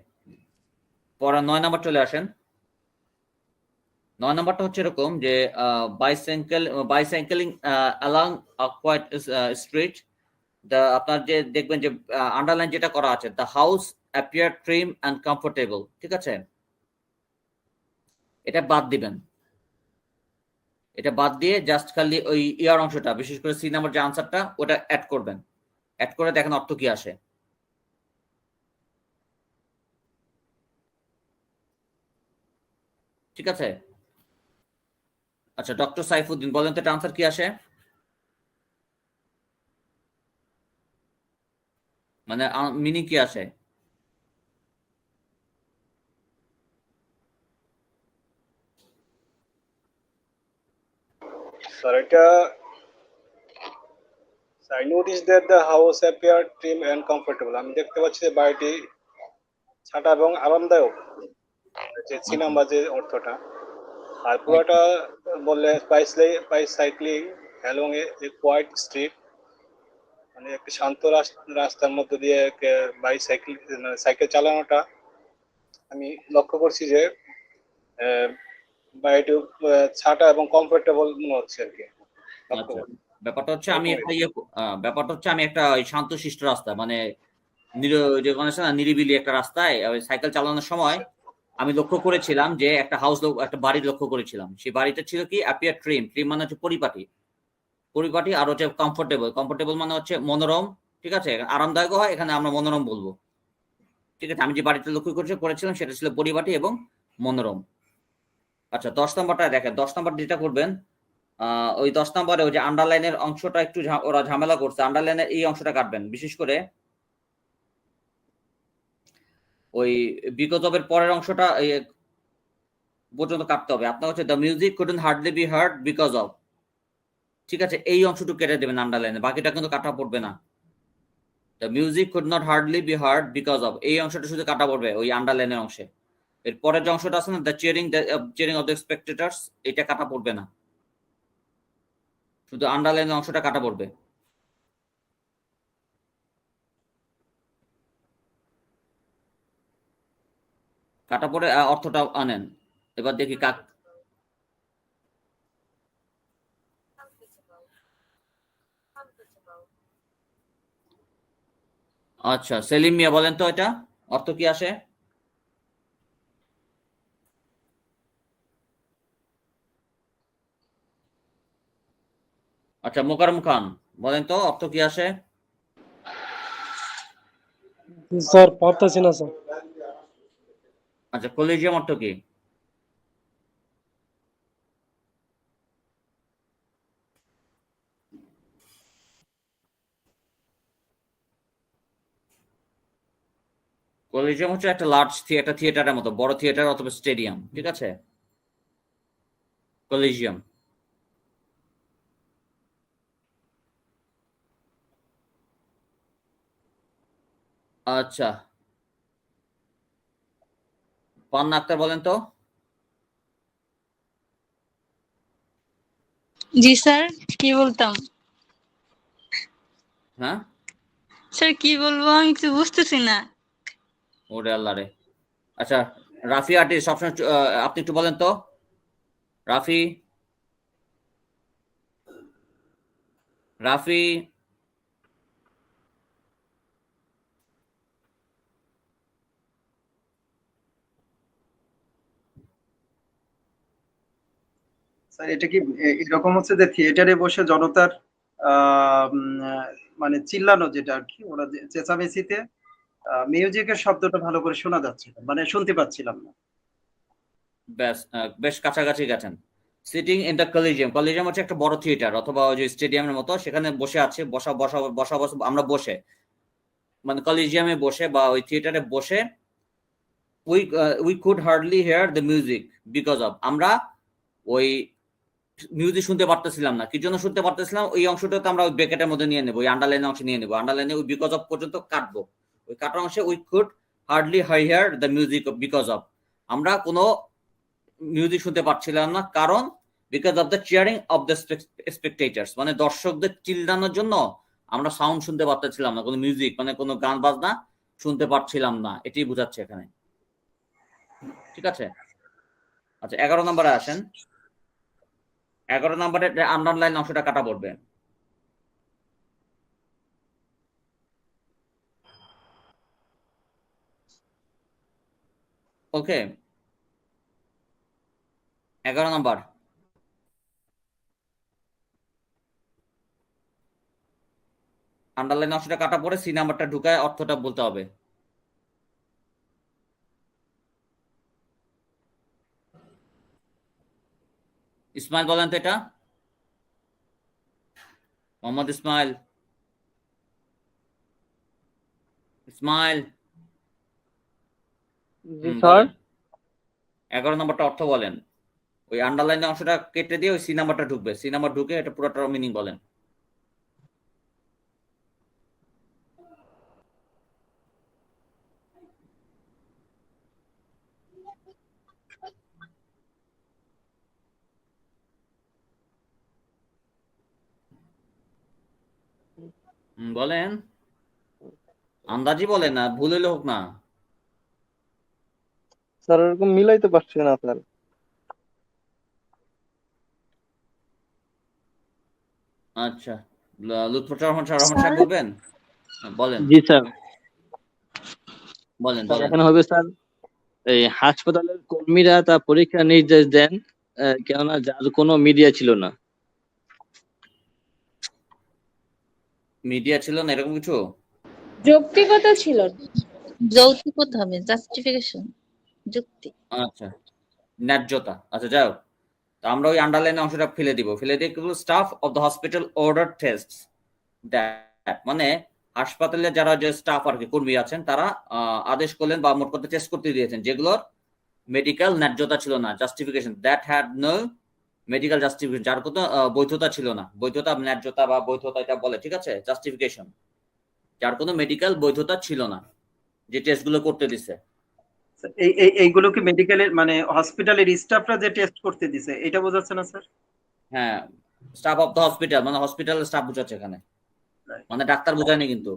পরে 9 নাম্বার চলে আসেন। 9 নাম্বারটা হচ্ছে এরকম যে বাইসাইকেলিং অ্যালং আ কোয়াইট স্ট্রিট, আপনার যে দেখবেন যে আন্ডারলাইন যেটা করা আছে, the house appear trim and comfortable, ঠিক আছে, এটা বাদ দিবেন। এটা বাদ দিয়ে জাস্ট খালি ওই ইয়ার অংশটা, বিশেষ করে সি নাম্বার যে আনসারটা, ওটা অ্যাড করবেন। অ্যাড করে দেখেন অর্থ কি আসে। ঠিক আছে, আচ্ছা ডক্টর সাইফুদ্দিন বলেন তো এটা আনসার কি আসে, মানে মিনিং কি আসে? স্যার এটা I noticed that the house appeared trim and comfortable. আমি দেখতে পাচ্ছি যে বাড়িটি ছাটা এবং আরামদায়ক, যে সি নাম্বার যে অর্থটা। আর পুরোটা বললে বাইসাইক্লিং অ্যালং এ কোয়াইট স্ট্রিট, মানে একটি শান্ত রাস্তার মধ্য দিয়ে সাইকেল চালানোটা আমি লক্ষ্য করছি যে বাড়িটি ছাটা এবং কমফোর্টেবল মনে হচ্ছে আর কি। আচ্ছা, ব্যাপারটা হচ্ছে আমি একটা শান্তশিষ্ট রাস্তা, মানে নিরিবিলি একটা রাস্তায় সাইকেল চালানোর সময় আমি লক্ষ্য করেছিলাম যে একটা একটা বাড়ি লক্ষ্য করেছিলাম। সেই বাড়িটা ছিল কি অ্যাপিয়ার ট্রিম মানে হচ্ছে পরিপাটি, আর হচ্ছে কমফোর্টেবল মানে হচ্ছে মনোরম, ঠিক আছে, আরামদায়ক হয়, এখানে আমরা মনোরম বলবো। ঠিক আছে, আমি যে বাড়িটা লক্ষ্য করেছিলাম সেটা ছিল পরিপাটি এবং মনোরম। আচ্ছা 10 নম্বরটা দেখেন, 10 নম্বর যেটা করবেন, ওই 10 নম্বরে ওই যে আন্ডারলাইনের অংশটা একটু ওরা ঝামেলা করছে, আন্ডারলাইনের এই অংশটা কাটবেন, বিশেষ করে ওই বিকজ অফ এর পরের অংশটা পর্যন্ত কাটতে হবে আপনার। হচ্ছে the music couldn't hardly be heard because of, ঠিক আছে, এই অংশটুকু কেটে দেবেন আন্ডারলাইনে, বাকিটা কিন্তু কাটা পড়বে না। The music could not hardly be heard because of, এই অংশটা শুধু কাটা পড়বে ওই আন্ডারলাইনের অংশে। এর পরের যে অংশটা আছে না, দ্য চিয়ারিং অফ দ্য স্পেক্টেটার্স, এটা কাটা পড়বে না, শুধু আন্ডারলাইনের অংশটা কাটা পড়বে। কাটা পড়ে অর্থটা আনেন। এবার দেখি আচ্ছা সেলিম মিয়া বলেন তো এটা অর্থ কি আসে? আচ্ছা মোকাররম খান বলেন তো অর্থ কি আসে? স্যার পারতেছি না স্যার। আচ্ছা কলেজিয়াম অর্থ কি? কলেজিয়াম হচ্ছে একটা লার্জ থিয়েটারের মতো, বড় থিয়েটার অথবা স্টেডিয়াম, ঠিক আছে, কলেজিয়াম। আচ্ছা পান্না আক্তার বলেন তো। জি স্যার, কি বলতাম? হ্যাঁ স্যার কি বলবো আমি কিছু বুঝতেছি না। ওরে আল্লাহ রে। আচ্ছা রাফি আর্টিস্ট সবসময় আপনি একটু বলেন তো, রাফি স্যার এটা কি এরকম হচ্ছে যে থিয়েটারে বসে জনতার মানে চিল্লানো যেটা আর কি, ওরা চেঁচামেচিতে মিউজিকের শব্দটা ভালো করে শোনা যাচ্ছে না, মানে শুনতে পাচ্ছিলাম না। বেশ কাছাকাছি গেছেন। সিটিং ইন দ্য কলেজিয়াম হচ্ছে একটা বড় থিয়েটার অথবা ওই যে স্টেডিয়ামের মতো, সেখানে বসে আছে, বসা আমরা বসে, মানে কলেজিয়ামে বসে বা ওই থিয়েটারে বসে, we could hardly here the music because of, আমরা ওই মিউজিক শুনতে পারতেছিলাম না। কি জন্য শুনতে পারতেছিলাম? ওই অংশটা তো আমরা ওই ব্র্যাকেটের মধ্যে নিয়ে নেবো, ওই আন্ডারলাইনের অংশ নিয়ে নেবো, আন্ডারলাইনে ওই বিকজ অফ পর্যন্ত কাটবো, ওই কাটার অংশে we could hardly here the music because of, আমরা কোনো মিউজিক শুনতে পাচ্ছিলাম না, কারণ because of the cheering of the স্পেক্টেটার্স, মানে দর্শকদের চিল্লানোর জন্য আমরা সাউন্ড শুনতে পাচ্ছিলাম না, কোনো মিউজিক মানে কোনো গান বাজনা শুনতে পাচ্ছিলাম না, এটাই বোঝাচ্ছে এখানে, ঠিক আছে। আচ্ছা 11 নম্বরে আসেন। 11 নম্বরে আন্ডারলাইন অংশটা কাটা পড়বে। ওকে, 11 নম্বর আন্ডারলাইন অংশটা কাটা পড়ে সি নাম্বারটা ঢুকায় অর্থটা বলতে হবে। ইসমাইল বলেন তো এটা, মোহাম্মদ ইসমাইল। ইসমাইল জি স্যার। 11 নম্বরটা অর্থ বলেন। ওই আন্ডারলাইন অংশটা কেটে দিয়ে ওই সি নাম্বারটা ঢুকবে, সি নাম্বার ঢুকে এটা পুরোটার মিনিং বলেন। বলেন, আন্দাজি বলেন না, ভুল হইলে হোক না। স্যার এরকম মিলাইতে পারছি না স্যার। আচ্ছা, লুৎফর রহমান সাহেব বলবেন? বলেন। জি স্যার। বলেন স্যার বলেন। এখানে হবে স্যার এই হাসপাতালের কর্মীরা তা পরীক্ষা নির্দেশ দেন কেননা যার কোনো মিডিয়া ছিল না। মিডিয়া ছিল না এরকম কিছু? যৌক্তিকতা ছিল না। যৌক্তিকতা হবে, জাস্টিফিকেশন, যুক্তি। আচ্ছা, ন্যায্যতা। আচ্ছা যাও, তো আমরা ওই আন্ডারলাইন অংশটা ফেলে দিব, ফেলে দিয়ে staff of the hospital order test that, মানে হাসপাতালে যারা যে স্টাফ আর কি কর্মী আছেন তারা আদেশ করলেন বা মোট কথা টেস্ট করতে দিয়েছেন যেগুলোর মেডিকেল ন্যায্যতা ছিল না, justification, that had no medical justification, যার কোনো বৈধতা ছিল না। বৈধতা, ন্যায্যতা বা বৈধতা এটা বলে, ঠিক আছে? জাস্টিফিকেশন, যার কোনো মেডিকেল বৈধতা ছিল না, যে টেস্টগুলো করতে দিছে। এইগুলো কি মেডিকেলের মানে হসপিটালের স্টাফরা যে টেস্ট করতে দিছে এটা বোঝাচ্ছে না স্যার? হ্যাঁ, স্টাফ অফ দ্য হসপিটাল মানে হসপিটালের স্টাফ বোঝাচ্ছে এখানে, মানে ডাক্তার বোঝায়নি কিন্তু,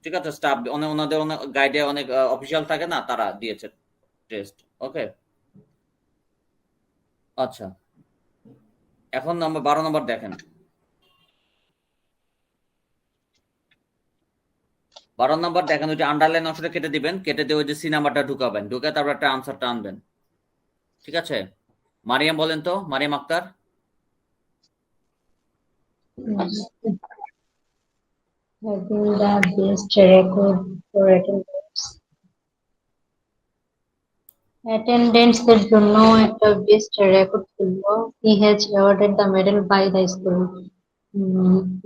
ঠিক আছে? স্টাফ ওনাদের গাইডে অনেক অফিসিয়াল থাকে না, তারা দিয়েছে টেস্ট। ওকে, আচ্ছা এখন নম্বর 12 নম্বর দেখেন। 12 নম্বর দেখেন, ওই যে আন্ডারলাইন অংশটা কেটে দিবেন, কেটে দিয়ে ওই যে সি নাম্বারটা ঢুকাবেন, ঢুকে তারপর একটা আনসারটা আনবেন, ঠিক আছে? মারিয়াম বলেন তো, Mariam Akter. Having the best record for attendance. Attendance এর জন্য একটা বেস্ট রেকর্ড ছিল। He has awarded the medal by the school.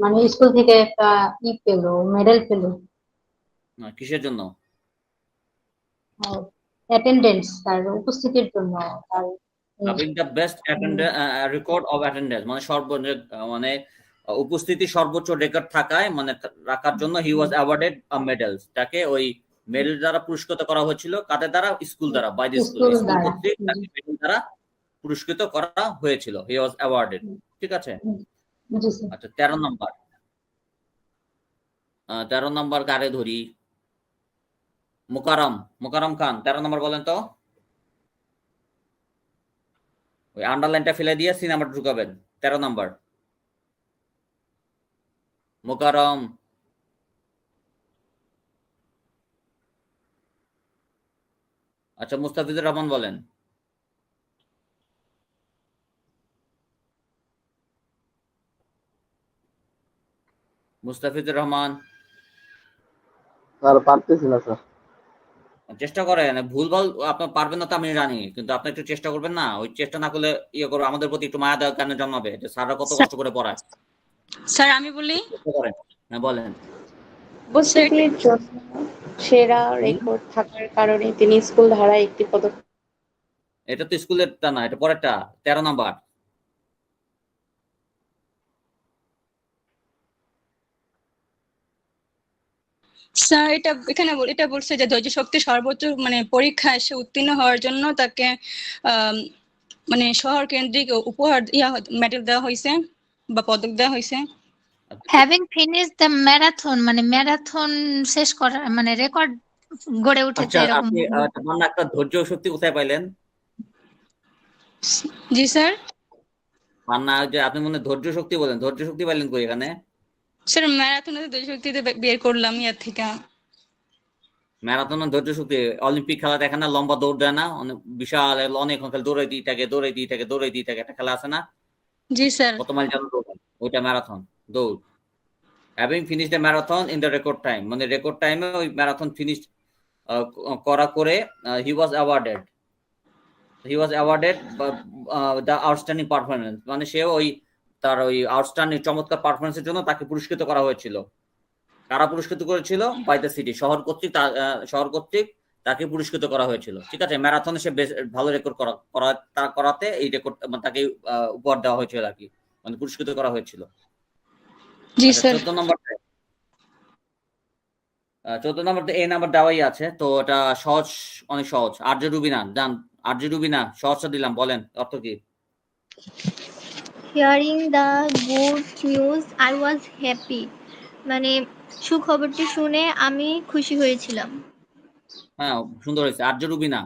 মানে স্কুল থেকে একটা পেলো, মেডেল পেলো। কিসের জন্য? অ্যাটেন্ডেন্স, তার উপস্থিতির জন্য। তার having the best record of attendance মানে মানে উপস্থিতি সর্বোচ্চ রেকর্ড থাকায় মানে রাখার জন্য হি ওয়াজ অ্যাওয়ার্ডেড আ মেডেল। তাকে ওই মেডেল দ্বারা পুরস্কৃত করা হয়েছিল, কাদের দ্বারা? স্কুল দ্বারা, বাই দ্য স্কুল কর্তৃক তাকে মেডেল দ্বারা পুরস্কৃত করা হয়েছিল, হি ওয়াজ অ্যাওয়ার্ডেড, ঠিক আছে? আচ্ছা 13 নম্বর, 13 নম্বর কারে ধরি? মুকাররম খান, 13 নম্বর বলেন তো। ওই আন্ডারলাইনটা ফেলে দিয়ে সি নাম্বার ঢুকাবেন, 13 নম্বর। মুকাররম। আচ্ছা মুস্তাফিজুর রহমান বলেন। মুস্তাফিজুর রহমান। স্যার পারতেছি না স্যার। চেষ্টা করেন, ভুলভাল আপনার পারবেন না তো আমি জানি, কিন্তু আপনি একটু চেষ্টা করবেন না? ওই চেষ্টা না করলে ইয়ে করবো, আমাদের প্রতি একটু মায়া দেওয়া কেন জন্মাবে যে স্যাররা কত কষ্ট করে পড়ায়। স্যার আমি বলি, হ্যাঁ বলেন। উপস্থিতির জন্য সেরা রেকর্ড থাকার কারণে তিনি স্কুল ধারায় একটি পদক। এটা তো স্কুলেরটা না, এটা পরেরটা, 13 নম্বর। স্যার এটা এখানে এটা বলছে যে ধৈর্য শক্তি সর্বোচ্চ মানে পরীক্ষায় সে উত্তীর্ণ হওয়ার জন্য তাকে মানে শহর কেন্দ্রিক উপহার মেডেল দেওয়া হয়েছে বা পদক দেওয়া হয়েছে। হ্যাভিং ফিনিশড দ্য ম্যারাথন মানে ম্যারাথন শেষ করা মানে রেকর্ড গড়ে উঠেছে আচ্ছা এরকম। আপনি একটা ধৈর্য শক্তি কোথায় পাইলেন? জি স্যার। আর না যে আপনি মনে হয় ধৈর্য শক্তি বলেন, ধৈর্য শক্তি পাইলেন কই এখানে? স্যার ম্যারাথনে ধৈর্য শক্তিতে বের করলাম ইয়ার থেকে। ম্যারাথন ধৈর্য শক্তি অলিম্পিক খেলা দেখে না, লম্বা দৌড় দেয় না, অনেক বিশাল অনেক দৌড়াই দিয়ে থাকে একটা খেলা আছে না, জি স্যার। কত মাইল যেন দৌড়ায়, ওইটা ম্যারাথন দৌড়। Having finish the marathon in the record time, মানে রেকর্ড টাইমে ওই ম্যারাথন ফিনিশ করা করে he was awarded the outstanding performance, মানে সে ওই তার ওই আউটস্ট্যান্ডিং চমৎকার পারফরমেন্সের জন্য তাকে পুরস্কৃত করা হয়েছিল। কারা পুরস্কৃত করেছিল? বাই দ্য সিটি, শহর কর্তৃক তাকে পুরস্কৃত করা হয়েছিল। ঠিক আছে, ম্যারাথনে সে বেশ ভালো রেকর্ড করাতে এই রেকর্ড তাকে উপহার দেওয়া হয়েছিল আর কি, মানে পুরস্কৃত করা হয়েছিল। জি স্যার। 14 নম্বরটা এই নাম্বার দেওয়াই আছে, তো এটা সহজ, অনেক সহজ। আরজে রুবিনা জান, আরজে রুবিনা সহজটা দিলাম, বলেন অর্থ কি? Hearing the good news I was happy, মানে সুখবরটি শুনে আমি খুশি হয়েছিলাম। হ্যাঁ, সুন্দর হয়েছে। আরজে রুবিনা,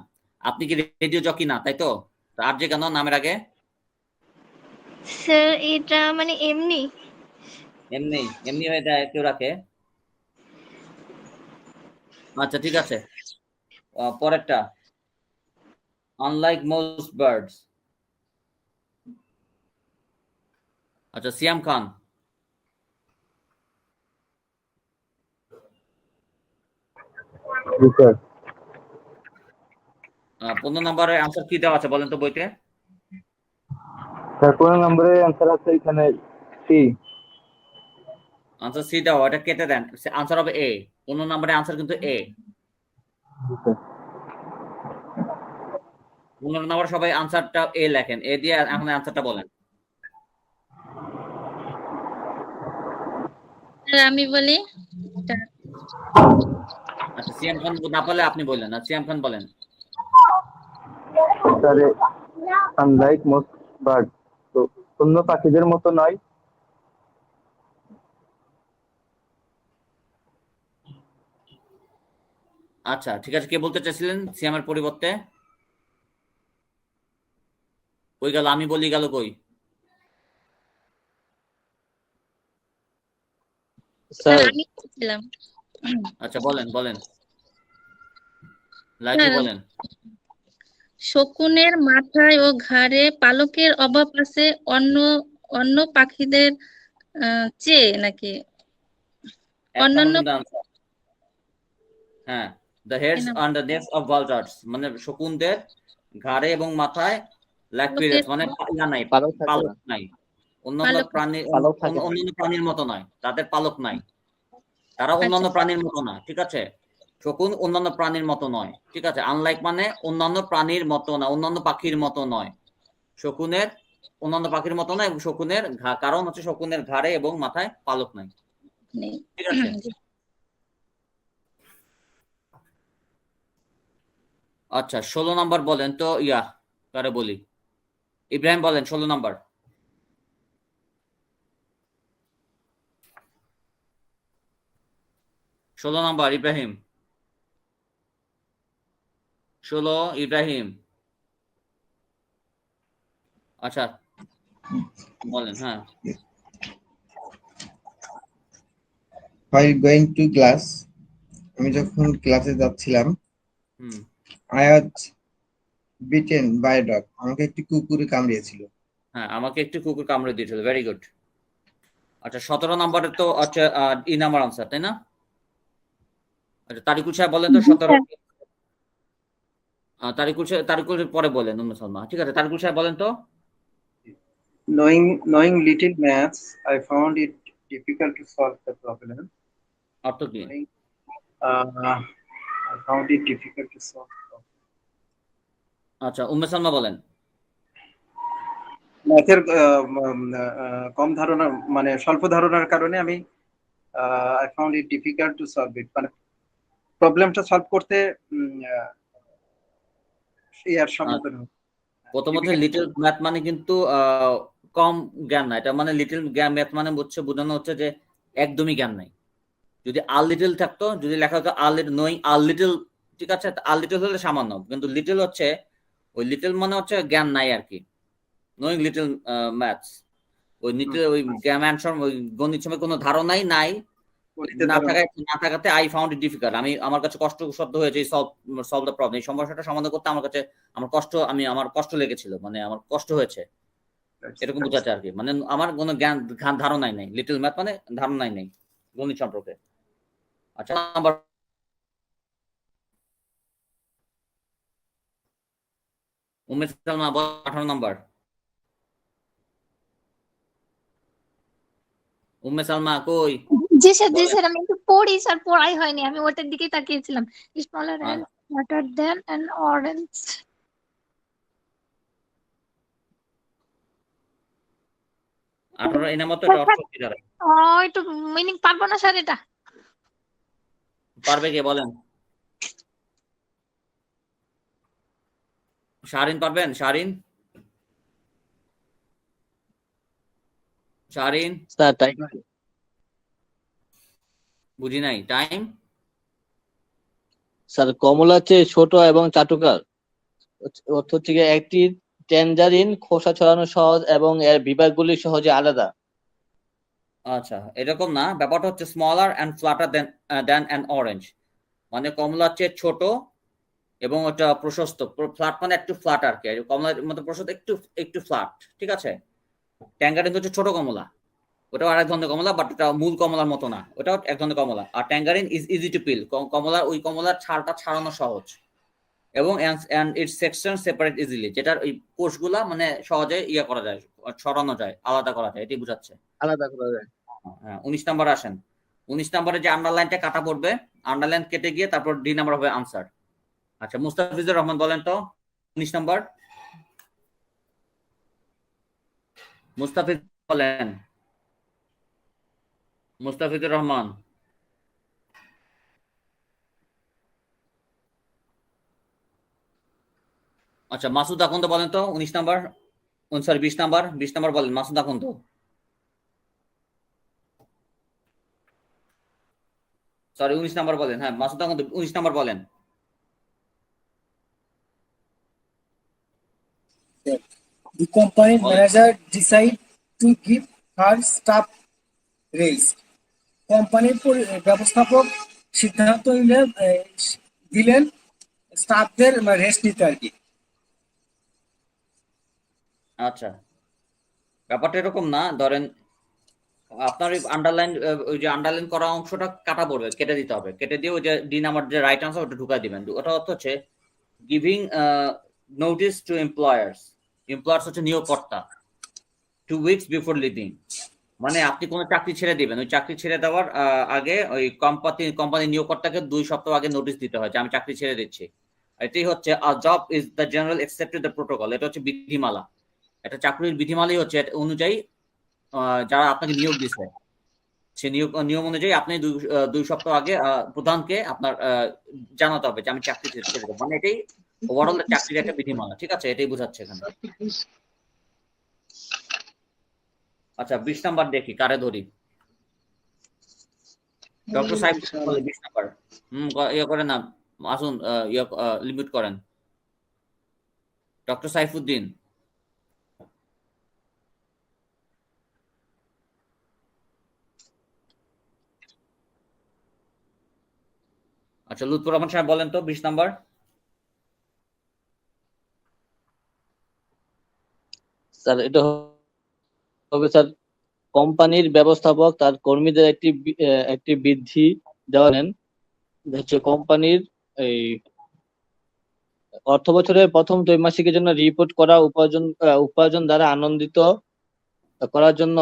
আপনি কি রেডিও জকি না, তাই তো? আরজে কেন নামের আগে? স্যার এটা মানে এমনি এমনি হয়ে যায়, কেউ রাখে। আচ্ছা ঠিক আছে, পরেরটা, আনলাইক মোস্ট বার্ডস। আচ্ছা, সিয়াম খান। জি স্যার। 15 নম্বরের আনসার কি দেওয়া আছে বলেন তো বইতে? স্যার 15 নম্বরের অ্যান্সার আছে এখানে সি। আনসার সি দেওয়া, এটা কেটে দেন, আনসার হবে এ। 15 নম্বরের আনসার কিন্তু এ। 15 নম্বর সবাই আনসারটা এ লেখেন, এ দিয়ে এখন আনসারটা বলেন। আমি বলি। আচ্ছা, সিয়াম খান না পারলে আপনি বললেন, না সিয়াম খান বলেন। স্যার আনলাইক মোস্ট বার্ড, তো অন্য পাখিদের মতো নয়। আচ্ছা ঠিক আছে, কে বলতে চাইছিলেন সিয়ামের পরিবর্তে? কই গেল, আমি বলি গেল কই? স্যার আমি বলছিলাম। আচ্ছা বলেন লাইকি বলেন। শকুনের মাথায় ও ঘাড়ে পালকের অভাব আছে অন্য অন্য পাখিদের চেয়ে নাকি? অন্যান্য হ্যাঁ, the heads and the necks of vultures, মানে শকুনদের ঘাড়ে এবং মাথায় ল্যাক পিরিয়ডস, মানে নাই, পালক নাই। অন্যান্য প্রাণীর মতো নয়, তাদের পালক নাই, তারা অন্যান্য প্রাণীর মতো না। ঠিক আছে, শকুন অন্যান্য প্রাণীর মতো নয়। ঠিক আছে, আনলাইক মানে অন্যান্য প্রাণীর মতো না, অন্যান্য পাখির মতো নয়। শকুনের অন্যান্য পাখির মতো নয়, শকুনের কারণ হচ্ছে শকুনের ঘাড়ে এবং মাথায় পালক নাই। ঠিক আছে, আচ্ছা 16 নম্বর বলেন তো, কারে বলি, ইব্রাহিম বলেন 16 নম্বর। ইব্রাহিম 16 ইব্রাহিম। আচ্ছা বলেন। হ্যাঁ, while going to class, আমি যখন ক্লাসে যাচ্ছিলাম, I was bitten by a dog, আমাকে একটি কুকুরে কামড়িয়েছিল। হ্যাঁ, আমাকে একটি কুকুর কামড়ে দিয়েছিল। Very good. আচ্ছা 17 নম্বরের তো আচ্ছা ই নাম্বার আনসার, তাই না? আচ্ছা তারিকুল সাহেব বলেন তো 17। তারিকুল পরে বলেন মুসলমান। ঠিক আছে, তারিকুল সাহেব বলেন তো। Knowing little maths, I found it difficult to solve the problem. অর্থ কি? I found it difficult to solve the problem. আচ্ছা উম্মে সালমা বলেন। ম্যাথের কম ধারণা, মানে স্বল্প ধারণার কারণে আমি I found it difficult to solve it, মানে প্রবলেমটা সলভ করতে প্রথমত লিটল ম্যাথ মানে কিন্তু কম জ্ঞান না, এটা মানে লিটল ম্যাথ মানে বোঝানো হচ্ছে যে একদমই জ্ঞান নাই। যদি আর লিটল থাকতো, যদি লেখা হতো আর লিটল, নোয়িং আর লিটল, ঠিক আছে, আর লিটল হলে সামান্য, কিন্তু লিটল হচ্ছে ওই লিটল মানে হচ্ছে জ্ঞান নাই আর কি, নোয়িং লিটল ম্যাথস, ওই ওই জ্ঞান ওই গণিত সময় কোনো ধারণাই নাই, না থাকাতে আই ফাউন্ড ইট ডিফিকাল্ট, আমার কাছে কষ্টসাধ্য হয়েছে সলভ দ্য প্রবলেম, এই সমস্যাটা সমাধান করতে আমার কাছে আমার কষ্ট লেগেছিল, মানে আমার কষ্ট হয়েছে, এরকম বোঝাচ্ছে আর কি, মানে আমার কোনো জ্ঞান ধারণাই নাই, লিটল ম্যাথ মানে ধারণাই নেই গণিত সম্পর্কে। আচ্ছা, নাম্বার উম্মে সালমা 18 নাম্বার। উম্মে সালমা কই? জি স্যার আমি একটু পড়ি স্যার, পড়াই হয়নি, আমি ওটার দিকেই তাকিয়েছিলাম। Smaller and smarter than an orange. 18 এই নাম্বার তো একটা অর্থ কি দাঁড়ায়? একটু মিনিং পারবো না স্যার এটা। পারবে কে বলেন? শারিন পারবেন? শারিন স্যার টাইম বুঝি নাই, টাইম। স্যার কমলা চেয়ে ছোট এবং চাটুকার, অর্থ হচ্ছে গিয়ে একটি ট্যাঞ্জারিন খোসা ছড়ানো সহজ এবং এর বিভাগগুলি সহজে আলাদা। আচ্ছা, এরকম না, ব্যাপারটা হচ্ছে smaller and flatter than an orange, মানে কমলার চেয়ে ছোট এবং ওটা প্রশস্ত, ফ্ল্যাট মানে একটু ফ্ল্যাট আর কি, কমলার মতো প্রশস্ত, একটু ফ্ল্যাট, ঠিক আছে। ট্যাঙ্গারিন হচ্ছে ছোট কমলা, ওটাও আরেক ধরনের কমলা, বাট ওটা মূল কমলার মতো না, ওটাও এক ধরনের কমলা। আর ট্যাঙ্গারিন ইজ ইজি টু পিল, কমলার ছালটা ছাড়ানো সহজ, এবং ইটস সেকশন সেপারেট ইজিলি, যেটার ওই কোষগুলা মানে সহজে করা যায়, ছড়ানো যায়, আলাদা করা যায়, এটাই বোঝাচ্ছে। আলাদা করা যায়। হ্যাঁ, 19 নাম্বার আসেন। 19 নাম্বারে যে আন্ডারলাইনটা কাটা পড়বে, আন্ডারলাইন কেটে গিয়ে তারপর ডি নাম্বার হবে আনসার। আচ্ছা, মুস্তাফিজুর রহমান বলেন তো 19 নাম্বার। মুস্তাফিজ বলেন, মুস্তাফিজুর রহমান। আচ্ছা, মাসুদ আকন্দ বলেন তো 19 নাম্বার, সরি 20 নাম্বার বলেন, মাসুদ আকন্দ। সরি 19 নাম্বার বলেন, হ্যাঁ মাসুদ আকন্দ 19 নাম্বার বলেন। The company manager decide to give her staff raise. কোম্পানির ব্যবস্থাপক সিদ্ধান্ত দিলেন স্টাফদের রেস্ট নিতে আর কি। আচ্ছা, ব্যাপারটা এরকম না, ধরেন আপনার ওই যে আন্ডারলাইন করা অংশটা কাটা পড়বে, কেটে দিতে হবে, কেটে দিয়ে ওই যে ডি নাম্বার যে রাইট আনসার ওটা ঢুকাই দিবেন। ওটা অর্থ হচ্ছে গিভিং নোটিস টু এমপ্লয়ার্স হচ্ছে নিয়োগকর্তা 2 weeks বিফোর লিভিং, মানে আপনি কোনো চাকরি ছেড়ে দিবেন, ওই চাকরি ছেড়ে দেওয়ার আগে ওই কোম্পানি নিয়োগকর্তাকে 2 সপ্তাহ আগে নোটিশ দিতে হয় যে আমি চাকরি ছেড়ে দিচ্ছি। এটাই হচ্ছে আ job is the general accepted the protocol, এটা হচ্ছে বিধিমালা, এটা চাকরির বিধিমালাই হচ্ছে অনুযায়ী যারা আপনাকে নিয়োগ দিচ্ছে সে নিয়ম অনুযায়ী আপনি 2 সপ্তাহ আগে প্রধানকে আপনার জানাতে হবে যে আমি চাকরি ছেড়ে দেবো, মানে এটাই ওভারঅল চাকরির একটা বিধিমালা, ঠিক আছে, এটাই বোঝাচ্ছে এখানে। আচ্ছা, 20 নাম্বার দেখি কারে ধরি। ডক্টর সাহেব 20 নাম্বার করেন না, আসুন লিমিট করেন। ডক্টর সাইফুদ্দিন। আচ্ছা, লুৎফর রহমান সাহেব বলেন তো 20 নাম্বার। স্যার এটা হবে স্যার কোম্পানির ব্যবস্থাপক তার কর্মীদের একটি বৃদ্ধি দেওয়া নেন, হচ্ছে কোম্পানির এই অর্থ বছরের প্রথম ত্রৈমাসিকের জন্য রিপোর্ট করা উপার্জন দ্বারা আনন্দিত করার জন্য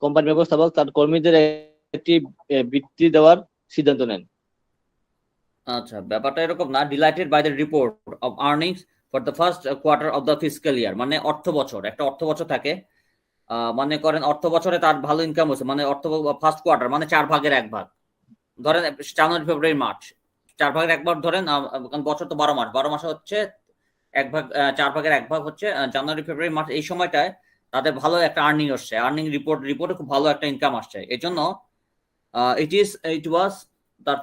কোম্পানি ব্যবস্থাপক তার কর্মীদের একটি বৃত্তি দেওয়ার সিদ্ধান্ত নেন। আচ্ছা, ব্যাপারটা এরকম না, delighted by the report of earnings for the first quarter of the fiscal year, মানে অর্থ বছর, একটা অর্থ বছর থাকে, মনে করেন অর্থ বছরে তার ভালো ইনকাম হচ্ছে, মানে ফার্স্ট কোয়ার্টার মানে 4 ভাগের 1 ভাগ, ধরেন জানুয়ারি ফেব্রুয়ারি মার্চ 4 ভাগের 1 ভাগ ধরেন, বছর তো 12 মাস, 12 মাসে হচ্ছে 1 ভাগ, 4 ভাগের 1 ভাগ হচ্ছে জানুয়ারি ফেব্রুয়ারি মার্চ, এই সময়টায় তাদের ভালো একটা আর্নিং আসছে, আর্নিং রিপোর্টে খুব ভালো একটা ইনকাম আসছে, এই জন্য ইট ওয়াজ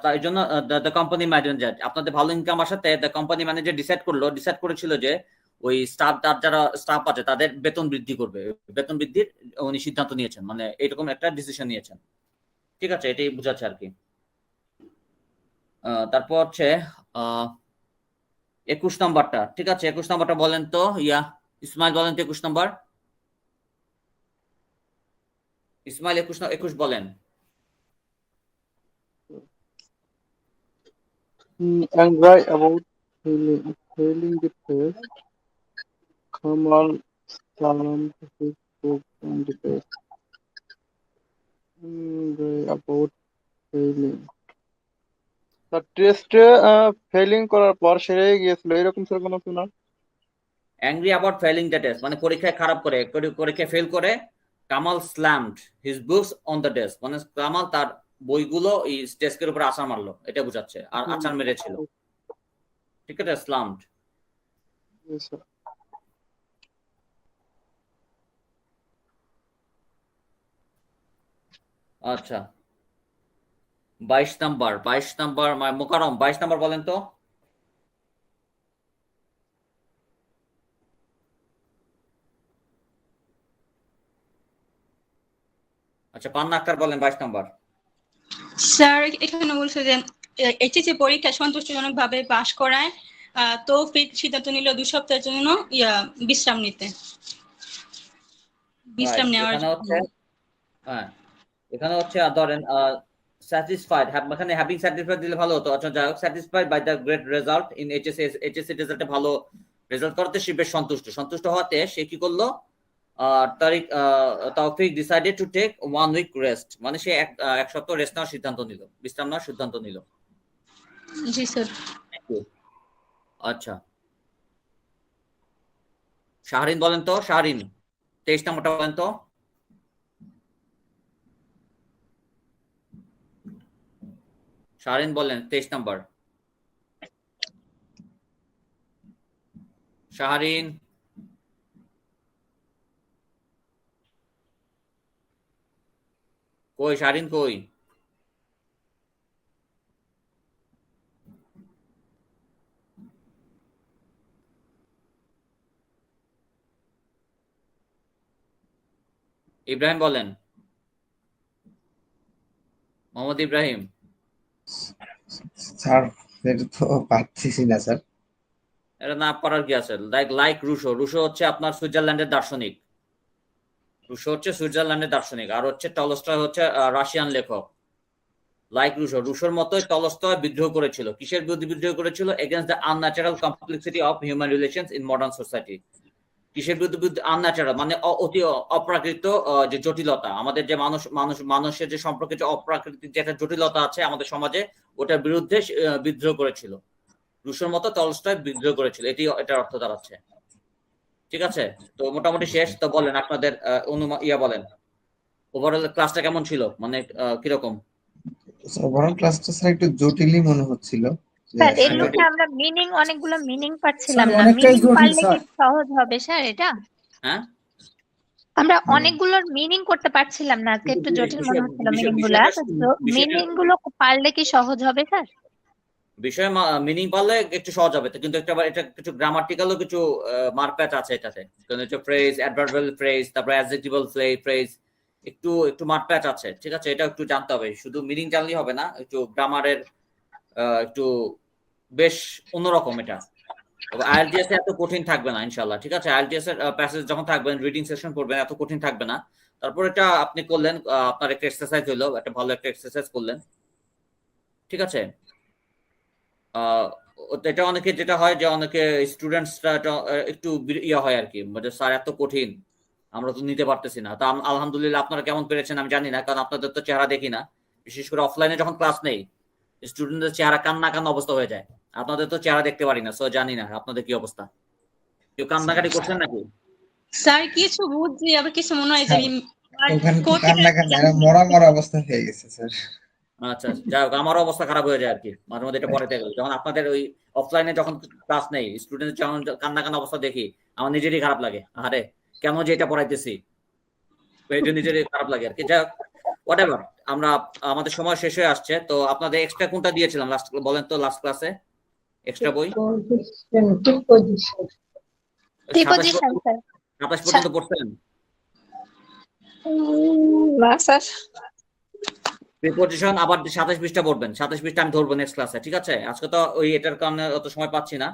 তার জন্য দ্য কোম্পানি ম্যানেজার, আপনাদের ভালো ইনকাম আসাতে দ্য কোম্পানি ম্যানেজার ডিসাইড করেছিল যে ওই যারা স্টাফ আছে তাদের বেতন বৃদ্ধি করবে, বেতন বৃদ্ধির উনি সিদ্ধান্ত নিয়েছেন, মানে এরকম একটা ডিসিশন নিয়েছেন। ঠিক আছে, এটাই বোঝাচ্ছে আর কি। তারপর হচ্ছে 21 নাম্বারটা, ঠিক আছে 21 নাম্বারটা বলেন তো, ইসমাইল বলেন তো 21 নাম্বার। ইসমাইল 21 বলেন। Angry about failing the test, Kamal slammed his book on the desk. Angry about failing. তার টেস্টে ফেলিং করার পর সে রেগে গিয়েছিল, এরকম ছিল কোনো শোনা? Angry about failing the test মানে পরীক্ষায় খারাপ করে, পরীক্ষায় ফেল করে। Kamal slammed his books on the desk, মানে কামাল তার বইগুলো এই ডেস্কের উপরে আছাড় মারলো, এটা বোঝাচ্ছে। আর আছাড় মেরেছিল, ঠিক আছে, স্ল্যামড। আচ্ছা 22 নাম্বার মোকারম 22 নাম্বার বলেন তো। আচ্ছা পান্না আক্তার বলেন 22 নাম্বার। স্যার এখানে বলছে যে এইচএসসি পরীক্ষা সন্তোষজনকভাবে পাশ করায় তৌফিক সিদ্ধান্ত নিল 2 সপ্তাহের জন্য বিশ্রাম নিতে, বিশ্রাম নেওয়ার জন্য। হ্যাঁ এখানে হচ্ছে ধরেন স্যাটিসফাইড, এখানে হ্যাভিং স্যাটিসফাইড দিলে ভালো হতো। আচ্ছা যাই হোক, satisfied by the great result in HSC রেজাল্টে ভালো রেজাল্ট করতে সে বেশ সন্তুষ্ট হওয়াতে সে কি করলো, Taufiq decided to take 1 week rest, মানে সে এক সপ্তাহ রেস্ট নেওয়ার সিদ্ধান্ত নিল, বিশ্রাম নেওয়ার সিদ্ধান্ত নিল। জি স্যার। আচ্ছা শাহরিন বলেন তো, শাহরিন 23 নাম্বারটা বলেন তো। শাহরিন বলেন 23 নাম্বার। শাহরিন কই, শাহরিন কই? ইব্রাহিম বলেন, মোহাম্মদ ইব্রাহিম। স্যার এটা তো পারতেছি না স্যার। এটা না পারার কি আছে? লাইক রুশো হচ্ছে আপনার সুইজারল্যান্ডের দার্শনিক, আর হচ্ছে টলস্টয় হচ্ছে রাশিয়ান লেখক। লাইক রুশোর মতোই টলস্টয় বিদ্রোহ করেছিল। কিসের বিরুদ্ধে বিদ্রোহ করেছিল? Against the unnatural complexity of human relations in modern society. কিসের বিরুদ্ধে? আনন্যাচারাল মানে অতি অপ্রাকৃত যে জটিলতা, আমাদের যে মানুষের যে সম্পর্কে যে অপ্রাকৃতিক যে একটা জটিলতা আছে আমাদের সমাজে, ওটার বিরুদ্ধে বিদ্রোহ করেছিল। রুশোর মতো টলস্টয় বিদ্রোহ করেছিল, এটার অর্থ দাঁড়াচ্ছে। ঠিক আছে, তো মোটামুটি শেষ। তো বলেন আপনাদের বলেন ওভারঅল ক্লাসটা কেমন ছিল, মানে কিরকম? ওভারঅল ক্লাসটা স্যার একটু জটিলই মনে হচ্ছিল। স্যার এর মধ্যে আমরা অনেকগুলো মিনিং পাচ্ছিলাম না, মিনিং পারলে কি সহজ হবে স্যার এটা? হ্যাঁ আমরা অনেকগুলোর মিনিং করতে পারছিলাম না, আজকে একটু জটিল মনে হচ্ছিল মিনিং গুলো পারলে কি সহজ হবে স্যার? বিষয় মিনিং পারলে একটু সহজ হবে, কিন্তু এটা কিছু গ্রামাটিক্যালও কিছু মারপ্যাচ আছে এটাতে, কারণ হচ্ছে ফ্রেজ, অ্যাডভার্বাল ফ্রেজ, তারপর অ্যাডজেক্টিভাল ফ্রেজ, একটু মারপ্যাচ আছে। ঠিক আছে, এটা একটু জানতে হবে, শুধু মিনিং জানলেই হবে না, একটু গ্রামারের একটু বেশ অন্যরকম এটা। আইএলটিএস এত কঠিন থাকবে না ইনশাআল্লাহ। ঠিক আছে, আইএলটিএস এর প্যাসেজ যখন থাকবেন, রিডিং সেশন করবেন, এত কঠিন থাকবে না। তারপর এটা আপনি করলেন, আপনার একটা এক্সারসাইজ হইলো, একটা ভালো একটা এক্সারসাইজ করলেন। ঠিক আছে, এটা অনেকে যেটা হয় যে অনেকে স্টুডেন্টসরা একটু হয় আর কি, মানে স্যার এত কঠিন আমরা তো নিতে পারতেছি না। তা আলহামদুলিল্লাহ আপনারা কেমন পেরেছেন আমি জানি না, কারণ আপনাদের তো চেহারা দেখি না, বিশেষ করে অফলাইনে যখন ক্লাস নেই স্টুডেন্টদের চেহারা কান্না অবস্থা হয়ে যায়। আপনাদের তো চেহারা দেখতে পারি না, সো জানি না আপনাদের কি অবস্থা। কেউ কান্নাকাটি করছেন নাকি? স্যার কিছু বুঝছি, আবার কিছু মনে হয় যে মরা অবস্থা হয়ে গেছে স্যার। আচ্ছা যাই হোক, আমারও অবস্থা খারাপ হয়ে যায় আর কি মাঝে মধ্যে, এটা পরে থেকে যখন আপনাদের ওই অফলাইনে যখন ক্লাস নেই স্টুডেন্ট যখন কান্না অবস্থা দেখি আমার নিজেরই খারাপ লাগে, আরে কেন যে এটা পড়াইতেছি, এটা নিজেরই খারাপ লাগে আর কি। যাই হোক হোয়াটএভার, আমরা আমাদের সময় শেষ হয়ে আসছে। তো আপনাদের এক্সট্রা কোনটা দিয়েছিলাম লাস্ট বলেন তো, লাস্ট ক্লাসে এক্সট্রা বই? প্রিপজিশন স্যার 27 পর্যন্ত পড়ছেন? না স্যার। প্রিপজিশন আবার 27 পৃষ্ঠা পড়বেন। 27 পৃষ্ঠা আমি ধরবো নেক্সট ক্লাসে, ঠিক আছে? আজকে তো ওই এটার কারণে অত সময় পাচ্ছি না।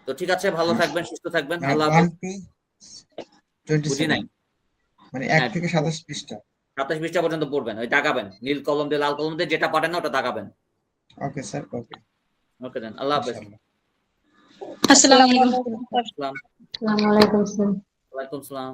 তো ঠিক আছে, ভালো থাকবেন, সুস্থ থাকবেন। আল্লাহ হাফেজ। 27 নাই মানে 1 থেকে 27 পৃষ্ঠা 27 পৃষ্ঠা পর্যন্ত পড়বেন, ওই দাগাবেন নীল কলম দিয়ে লাল কলম দিয়ে যেটা পারেন না ওটা দাগাবেন। ওকে স্যার, ওকে ওকে দেন, আল্লাহ হাফেজ। আসসালামু আলাইকুম। আসসালাম। আসসালামু আলাইকুম স্যার। ওয়ালাইকুম সালাম।